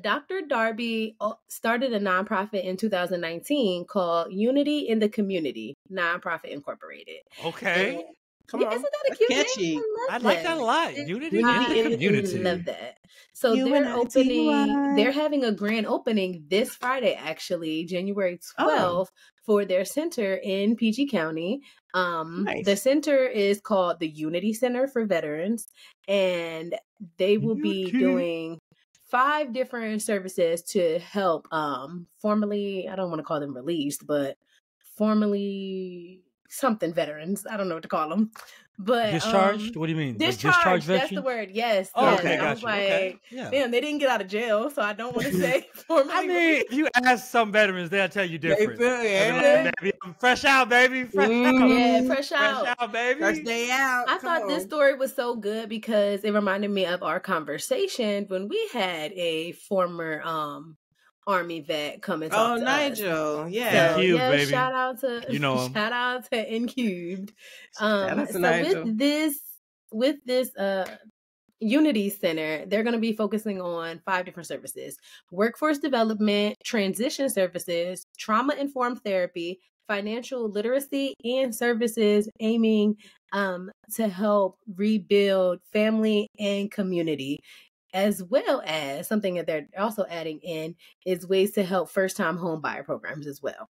Dr. Darby started a nonprofit in 2019 called Unity in the Community Nonprofit Incorporated. Okay. Come on. Isn't that a cute name? I like that a lot. Unity in the Community. Love that. So they're having a grand opening this Friday, actually, January 12th, for their center in PG County. Nice. The center is called the Unity Center for Veterans, and they will be doing 5 different services to help formerly, I don't want to call them released, but formerly something veterans. I don't know what to call them. But discharged? What do you mean? Discharged, like that's the word. Yes. Oh, yes. okay, I was like, yeah. Man, they didn't get out of jail, so I don't want to say formally. I mean, if you ask some veterans, they'll tell you different. Baby, I'm fresh out, baby. Fresh out. Yeah, fresh out. Fresh out, baby. First day out. I thought this story was so good because it reminded me of our conversation when we had a former Army vet come and talk to Nigel. us. Yeah. So, Incubed, baby. Shout out to him. Shout out to Incubed. Nigel. with this Unity Center, they're going to be focusing on 5 different services: workforce development, transition services, trauma-informed therapy, financial literacy, and services aiming to help rebuild family and community. As well as something that they're also adding in is ways to help first-time home buyer programs as well.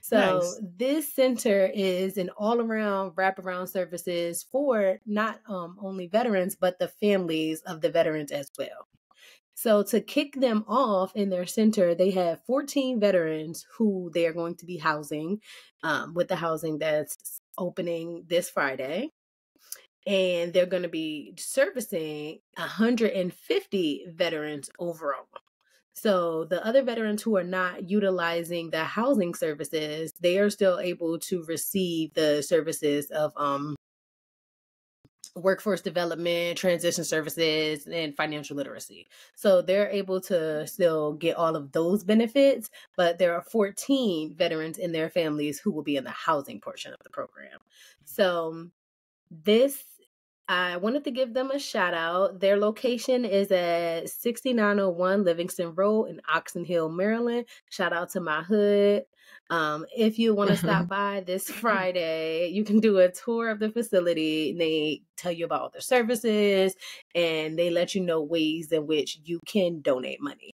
So This center is an all-around wraparound services for not only veterans, but the families of the veterans as well. So to kick them off in their center, they have 14 veterans who they are going to be housing with the housing that's opening this Friday. And they're going to be servicing 150 veterans overall. So the other veterans who are not utilizing the housing services, they are still able to receive the services of workforce development, transition services, and financial literacy. So they're able to still get all of those benefits, but there are 14 veterans and their families who will be in the housing portion of the program. So I wanted to give them a shout out. Their location is at 6901 Livingston Road in Oxon Hill, Maryland. Shout out to my hood. If you want to stop by this Friday, you can do a tour of the facility. They tell you about all their services and they let you know ways in which you can donate money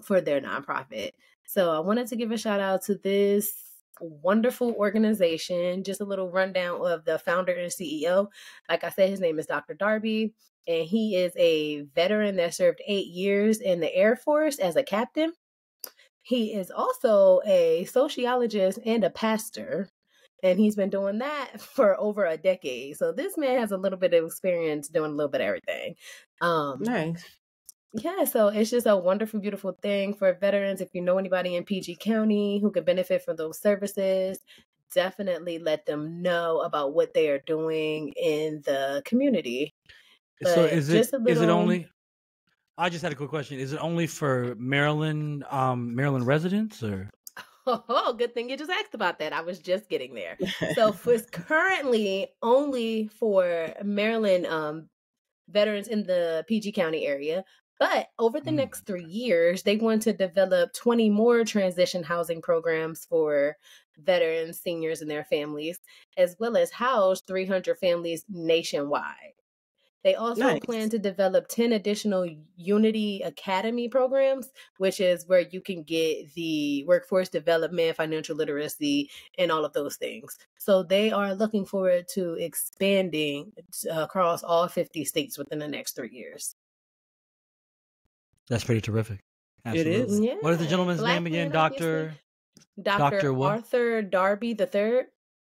for their nonprofit. So I wanted to give a shout out to this wonderful organization. Just a little rundown of the founder and CEO. Like I said, his name is Dr. Darby, and he is a veteran that served 8 years in the Air Force as a captain. He is also a sociologist and a pastor, and he's been doing that for over a decade. So this man has a little bit of experience doing a little bit of everything. Nice. Yeah, so it's just a wonderful, beautiful thing for veterans. If you know anybody in PG County who could benefit from those services, definitely let them know about what they are doing in the community. But so is it only? I just had a quick question. Is it only for Maryland residents or? Oh, good thing you just asked about that. I was just getting there. So it's currently only for Maryland veterans in the PG County area. But over the next 3 years, they want to develop 20 more transition housing programs for veterans, seniors, and their families, as well as house 300 families nationwide. They also plan to develop 10 additional Unity Academy programs, which is where you can get the workforce development, financial literacy, and all of those things. So they are looking forward to expanding across all 50 states within the next 3 years. That's pretty terrific. Absolutely. It is. Yeah. What is the gentleman's name again? Dr. Arthur Darby III.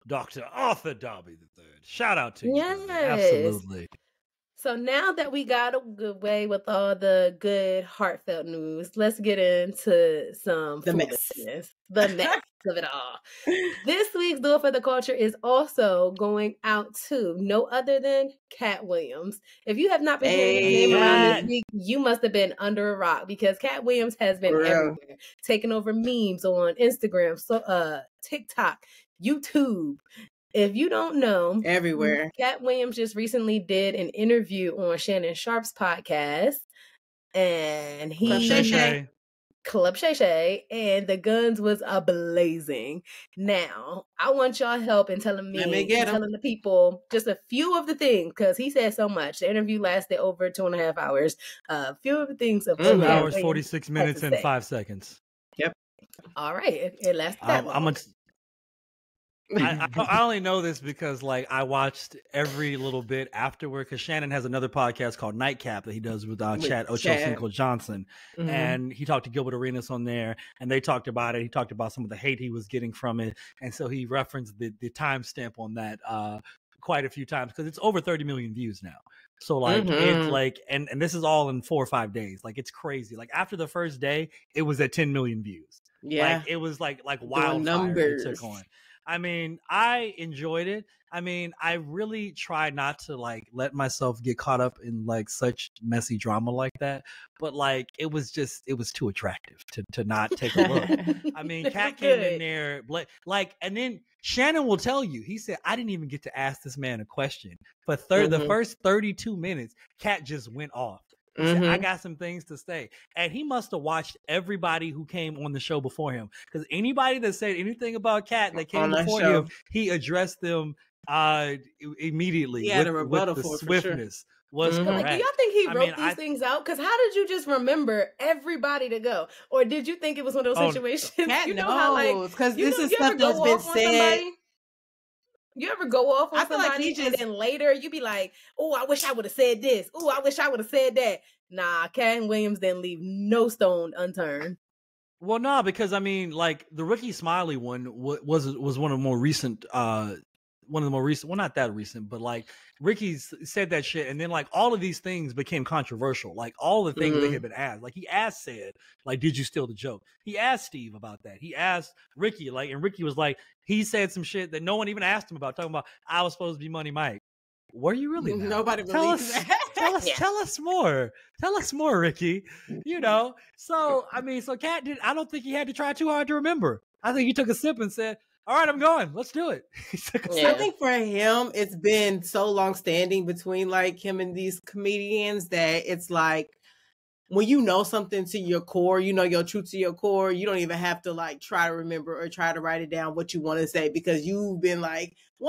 Dr. Arthur Darby III. Shout out to you. Yes. Absolutely. So now that we got away with all the good, heartfelt news, let's get into some foolishness. The mess of it all. This week's Duel for the Culture is also going out to no other than Cat Williams. If you have not been hearing his name around this week, you must have been under a rock because Cat Williams has been everywhere, taking over memes on Instagram, TikTok, YouTube. If you don't know, everywhere. Cat Williams just recently did an interview on Shannon Sharp's podcast, and Club Shay Shay, and the guns was ablazing. Now, I want y'all help in telling me, telling the people just a few of the things, because he said so much. The interview lasted over 2.5 hours. A few of the things of 2 hours, 46 minutes, and 5 seconds. Yep. All right, it lasted that long. I only know this because I watched every little bit afterward because Shannon has another podcast called Nightcap that he does with Chad Ochocinco-Johnson, and he talked to Gilbert Arenas on there, and they talked about it. He talked about some of the hate he was getting from it, and so he referenced the timestamp on that quite a few times because it's over 30 million views now. So it's and this is all in 4 or 5 days. It's crazy. After the first day, it was at 10 million views. Yeah, it was like wildfire it took on. I mean, I enjoyed it. I mean, I really tried not to let myself get caught up in such messy drama like that. But it was too attractive to not take a look. I mean, Kat came in there and then Shannon will tell you, he said, I didn't even get to ask this man a question. But the first 32 minutes, Kat just went off. He said, I got some things to say. And he must have watched everybody who came on the show before him. Because anybody that said anything about Kat that came before him, he addressed them immediately. He had a rebuttal with the for swiftness. Was correct. Do y'all think he wrote these things out? Because how did you just remember everybody to go? Or did you think it was one of those situations? Kat knows. Because this is stuff that's been said. You ever go off on somebody and then later you be like, oh, I wish I would have said this. Oh, I wish I would have said that. Nah, Cat Williams didn't leave no stone unturned. Well, no, because I mean, the Ricky Smiley one was one of the more recent, well, not that recent, but Ricky said that shit, and then all of these things became controversial. All the things that had been asked, he said, did you steal the joke? He asked Steve about that. He asked Ricky, and Ricky was he said some shit that no one even asked him about, talking about I was supposed to be Money Mike. Were you really? Now? Nobody believes that. Tell us more. Tell us more, Ricky. So I mean, so Cat did. I don't think he had to try too hard to remember. I think he took a sip and said, all right, I'm going. Let's do it. I think for him, it's been so long standing between him and these comedians that it's when you know something to your core, your truth to your core, you don't even have to try to remember or try to write it down what you want to say because you've been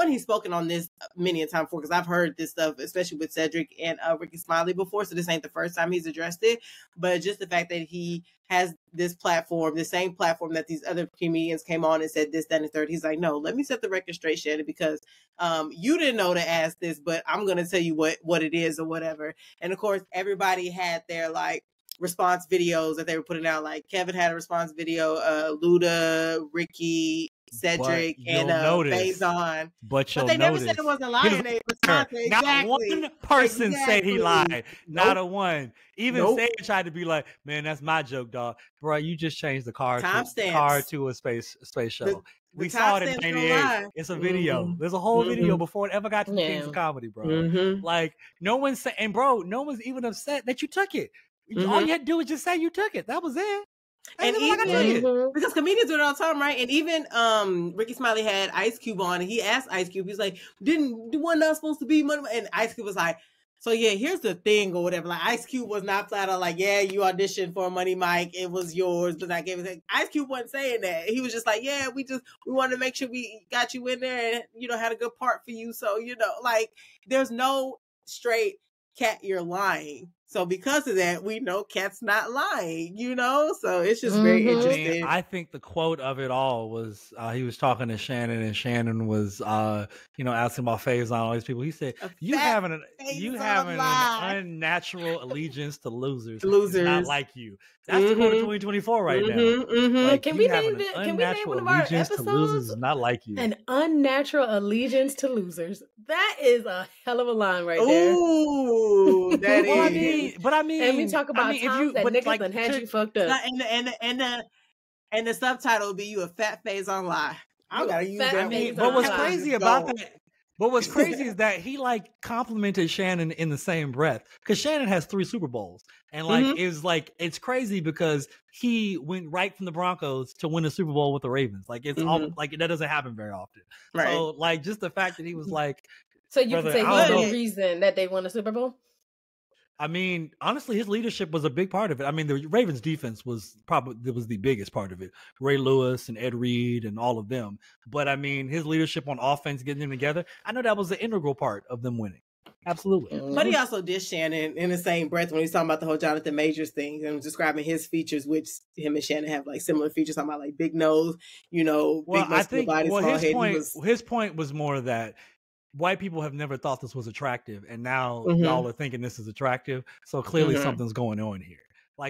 he's spoken on this many a time before because I've heard this stuff, especially with Cedric and Ricky Smiley before. So this ain't the first time he's addressed it, but just the fact that he has this platform, the same platform that these other comedians came on and said this, that, and the third. He's like, no, let me set the record straight, Shannon, because you didn't know to ask this, but I'm going to tell you what it is or whatever. And of course, everybody had their response videos that they were putting out. Kevin had a response video, Luda, Ricky, Cedric, and Faison. But they never said it wasn't lying. Exactly. Not one person said he lied. Not a one. Even Sage tried to be like, man, that's my joke, dog. Bro, you just changed the car to a space shuttle. We saw it in 98. It's a video. There's a whole video before it ever got to the Kings of Comedy, bro. No one's saying, and bro, no one's even upset that you took it. All you had to do was just say you took it. That was it. And even, because comedians do it all the time, right? And even Ricky Smiley had Ice Cube on, and he asked Ice Cube, he's like, wasn't that supposed to be money? And Ice Cube was like, So yeah, here's the thing or whatever. Like Ice Cube was not flat out like, yeah, you auditioned for Money Mike, it was yours, but I gave it. Ice Cube wasn't saying that. He was just like, yeah, we wanted to make sure we got you in there and had a good part for you. So like there's no straight Cat, you're lying. So because of that, we know Cat's not lying, So it's just very interesting. I think the quote of it all was he was talking to Shannon, and Shannon was asking about Faison, all these people. He said, "You have an unnatural allegiance to losers, not like you." That's the quote of 2024 right now. Like, can we name one of our episodes? To losers is not like you. An unnatural allegiance to losers. That is a hell of a line right there. Ooh, that is. And we talk about times that niggas done had you fucked up. And the subtitle would be "You a fat phase on lie." I gotta use that. But what's crazy about that? But what's crazy is that he complimented Shannon in the same breath, because Shannon has 3 Super Bowls, and it's crazy because he went right from the Broncos to win a Super Bowl with the Ravens. It's all that doesn't happen very often. Right. So just the fact that he was like, so you can say he's the reason that they won a Super Bowl. I mean, honestly, his leadership was a big part of it. I mean, the Ravens' defense was the biggest part of it. Ray Lewis and Ed Reed and all of them. But I mean, his leadership on offense, getting them together, I know that was the integral part of them winning. Absolutely. But he also did Shannon in the same breath when he's talking about the whole Jonathan Majors thing and describing his features, which him and Shannon have similar features, talking about big nose, big muscular body, small head. His point was more that white people have never thought this was attractive, and now y'all are thinking this is attractive. So clearly something's going on here.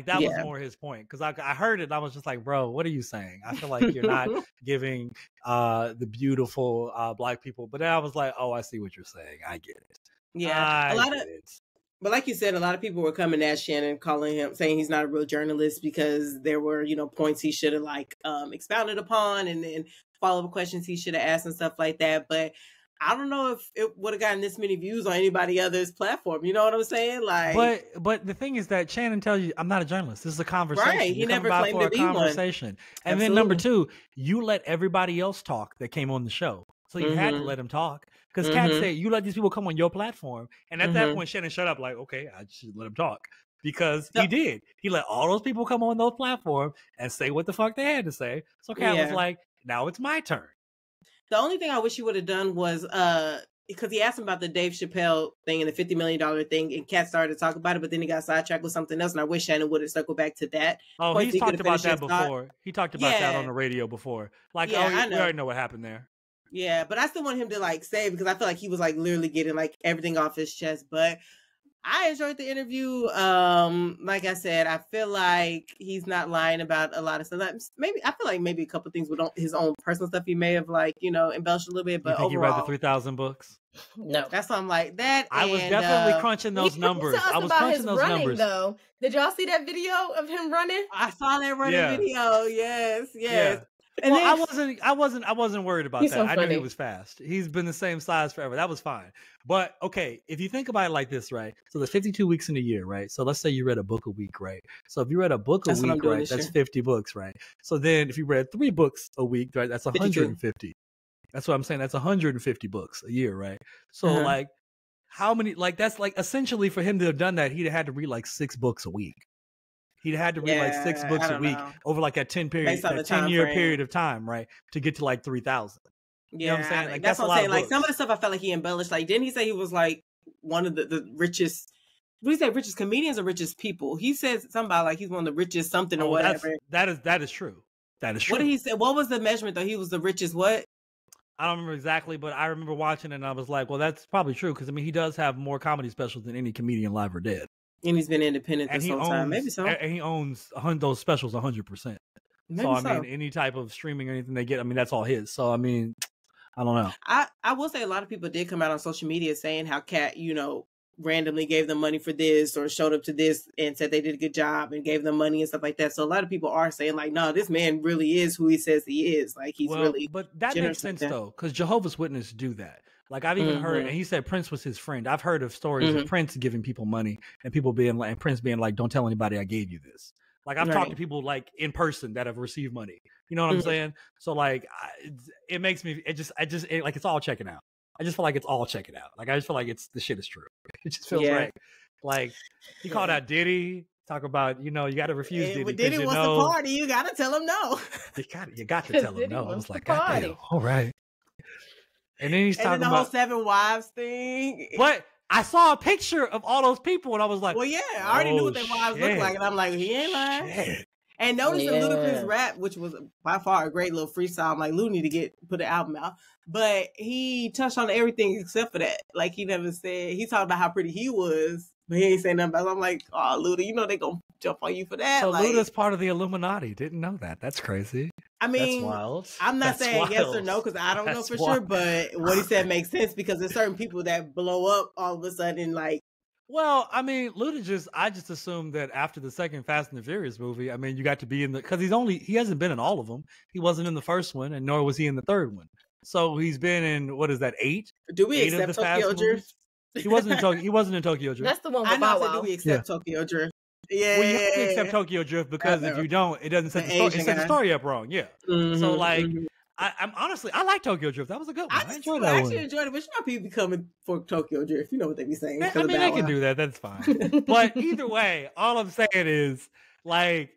That was more his point, because I heard it and I was just like, bro, what are you saying? I feel like you're not giving the beautiful black people. But then I was like, oh, I see what you're saying. I get it. Yeah, but like you said, a lot of people were coming at Shannon, calling him, saying he's not a real journalist because there were points he should have expounded upon, and then follow-up questions he should have asked and stuff like that. But I don't know if it would have gotten this many views on anybody else's platform. You know what I'm saying? But the thing is that Shannon tells you, I'm not a journalist. This is a conversation. Right. He never claimed to be conversation. One. And then number 2, you let everybody else talk that came on the show. So you had to let him talk. Because Kat said, you let these people come on your platform. And at that point, Shannon shut up okay, I should let him talk. Because he did. He let all those people come on those platforms and say what the fuck they had to say. So Kat was like, now it's my turn. The only thing I wish he would have done was, because he asked him about the Dave Chappelle thing and the $50 million thing, and Kat started to talk about it, but then he got sidetracked with something else, and I wish Shannon would have circled back to that. Oh, he's talked about that before. He talked about that on the radio before. We already know what happened there. Yeah, but I still want him to say, because I feel like he was literally getting everything off his chest. But I enjoyed the interview. Like I said, I feel like he's not lying about a lot of stuff. I feel like maybe a couple of things with his own personal stuff he may have embellished a little bit. But you think overall, you read the 3,000 books? No, that's something like that. I was definitely crunching those numbers. I was crunching those numbers. Though, did y'all see that video of him running? I saw that running video. Yes. Yeah. And I wasn't worried about that. So I knew he was fast. He's been the same size forever. That was fine. But okay, if you think about it like this, right? So there's 52 weeks in a year, right? So let's say you read a book a week, right? So if you read a book a week, right, that's 50 books, right? So then if you read 3 books a week, right, that's 150. That's what I'm saying. That's 150 books a year, right? So how many? That's essentially for him to have done that, he'd have had to read 6 books a week. He'd had to read 6 books a week over a 10-year period of time, right, to get to 3,000. Yeah, you know what I'm saying? That's what I'm saying. Some of the stuff I felt like he embellished. Didn't he say he was one of the richest? What did he say? Richest comedians or richest people? He said something about he's one of the richest something or whatever. That is true. That is true. What did he say? What was the measurement though? He was the richest what? I don't remember exactly, but I remember watching it and I was like, well, that's probably true, because he does have more comedy specials than any comedian live or dead. And he's been independent this whole time. Maybe so. And he owns those specials 100%. So, any type of streaming or anything they get, that's all his. So, I don't know. I will say a lot of people did come out on social media saying how Kat, randomly gave them money for this or showed up to this and said they did a good job and gave them money and stuff like that. So a lot of people are saying no, this man really is who he says he is. He's really. But that makes sense though, because Jehovah's Witnesses do that. I've even heard, and he said Prince was his friend. I've heard of stories of Prince giving people money and people being and Prince being don't tell anybody I gave you this. I've talked to people in person that have received money. You know what I'm saying? So it makes me, it's all checking out. I just feel like it's all check it out. Like I just feel like the shit is true. It just feels right. Like he called out Diddy. Talk about, you got to refuse Diddy. When Diddy wants to party, you got to tell him no. You got to tell him no. I was like, God damn, all right. And then he's talking the about whole 7 wives thing. What? I saw a picture of all those people, and I was like, well, yeah, I already knew what their wives looked like, and I'm like, he ain't lying. Shit. And notice the Ludacris rap, which was by far a great little freestyle. I'm like, Lou need to put an album out. But he touched on everything except for that. Like, he never said, he talked about how pretty he was, but he ain't saying nothing about it. I'm like, oh, Luda, they gonna jump on you for that. So like, Luda's part of the Illuminati. Didn't know that. That's crazy. I mean, that's wild. I'm not saying yes or no because I don't know for sure, but what he said makes sense because there's certain people that blow up all of a sudden, like. Well, I mean, Luda I just assumed that after the second Fast and the Furious movie, I mean, you got to be in because he hasn't been in all of them. He wasn't in the first one, and nor was he in the third one. So he's been in, what is that, 8? Do we accept Tokyo Drift? He wasn't in Tokyo Drift. That's the one with Bow Wow. Do we accept Tokyo Drift? Yeah. Well, you have to accept Tokyo Drift because if you don't, it doesn't set the story up wrong. Yeah. Mm-hmm, so like, I'm honestly, I like Tokyo Drift. That was a good one. I enjoyed that one. I actually enjoyed it, but you know people be coming for Tokyo Drift. You know what they be saying. I mean, they can do that. That's fine. But either way, all I'm saying is, like,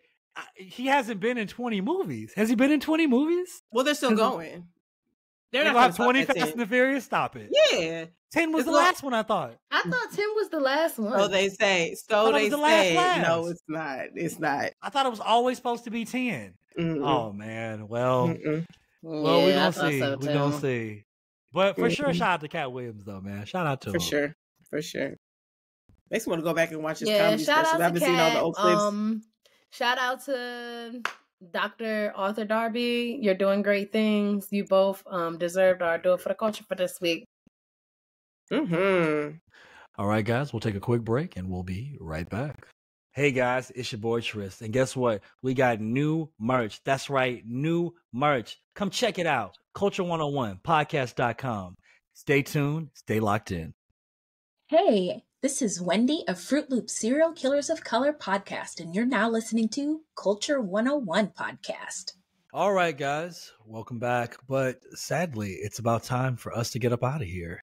he hasn't been in 20 movies. Has he been in 20 movies? Well, they're still going. They're not going to have 20 Fast and the Furious? Stop it. Yeah. 10 was the last one, I thought. I thought 10 was the last one. So they say. No, it's not. It's not. I thought it was always supposed to be 10. Mm-mm. Oh, man. Well, well, we're going to see. We're going to see. But for sure, shout out to Cat Williams, though, man. Shout out to him. For sure. Makes me want to go back and watch his comedy specials. I've been seeing all the old clips. Shout out to Dr. Arthur Darby. You're doing great things. You both deserved our Do It for the Culture for this week. Mm-hmm. All right, guys, we'll take a quick break and we'll be right back. Hey, guys, it's your boy Tris. And guess what? We got new merch. That's right, new merch. Come check it out. Culture101podcast.com. Stay tuned. Stay locked in. Hey, this is Wendy of Fruit Loop Serial Killers of Color podcast, and you're now listening to Culture 101 podcast. All right, guys, welcome back. But sadly, it's about time for us to get up out of here.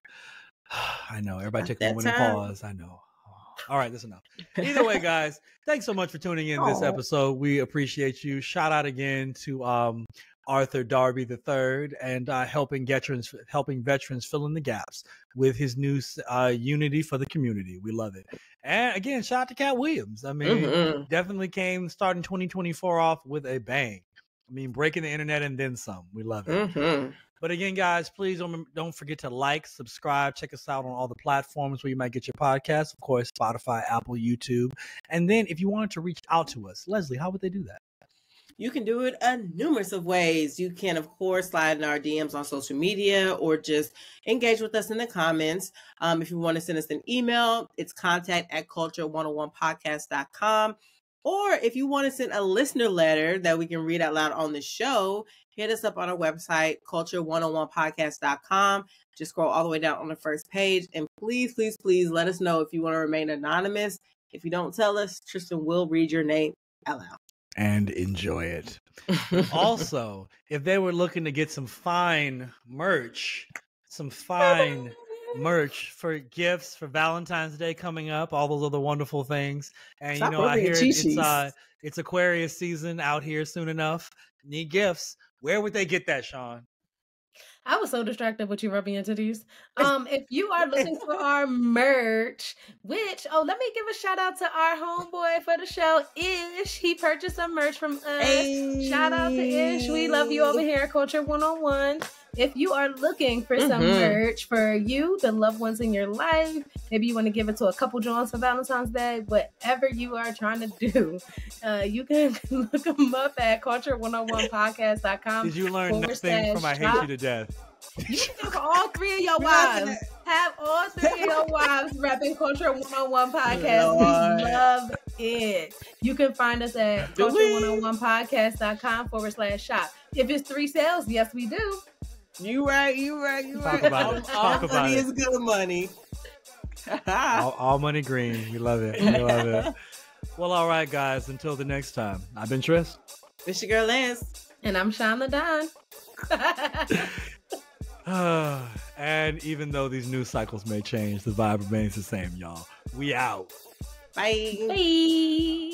I know. Everybody take a moment and pause. I know. All right, that's enough. Either way, guys, thanks so much for tuning in this episode. We appreciate you. Shout out again to Arthur Darby III and helping veterans fill in the gaps with his new unity for the community. We love it. And again, shout out to Cat Williams. I mean, definitely starting 2024 off with a bang. I mean, breaking the internet and then some. We love it. Mm-hmm. But again, guys, please don't forget to like, subscribe, check us out on all the platforms where you might get your podcasts. Of course, Spotify, Apple, YouTube. And then if you wanted to reach out to us, Leslie, how would they do that? You can do it a numerous of ways. You can, of course, slide in our DMs on social media or just engage with us in the comments. If you want to send us an email, it's contact@culture101podcast.com. Or if you want to send a listener letter that we can read out loud on the show, hit us up on our website, culture101podcast.com. Just scroll all the way down on the first page. And please, please, please let us know if you want to remain anonymous. If you don't tell us, Tristan will read your name out loud. And enjoy it. Also, if they were looking to get some fine merch for gifts for Valentine's Day coming up, all those other wonderful things. And I hear it's Aquarius season out here soon enough. Need gifts. Where would they get that, Sean? I was so distracted with you rubbing into these. If you are looking for our merch, let me give a shout out to our homeboy for the show, Ish. He purchased some merch from us. Hey. Shout out to Ish. We love you over here at Culture 101. If you are looking for some merch for you, the loved ones in your life, maybe you want to give it to a couple joints for Valentine's Day, whatever you are trying to do, you can look them up at culture101podcast.com. Did you learn nothing from I Hate You to Death? You can have all three of your wives. Have all three of your wives repping Culture 101 podcast. We love it. You can find us at culture101podcast.com/shop. If it's 3 sales, yes, we do. You right. Talk about it. All money is good money. all money green. We love it. We love it. Well, all right, guys. Until the next time. I've been Tris. It's your girl Lance. And I'm Sean LaDon. And even though these news cycles may change, the vibe remains the same, y'all. We out. Bye. Bye.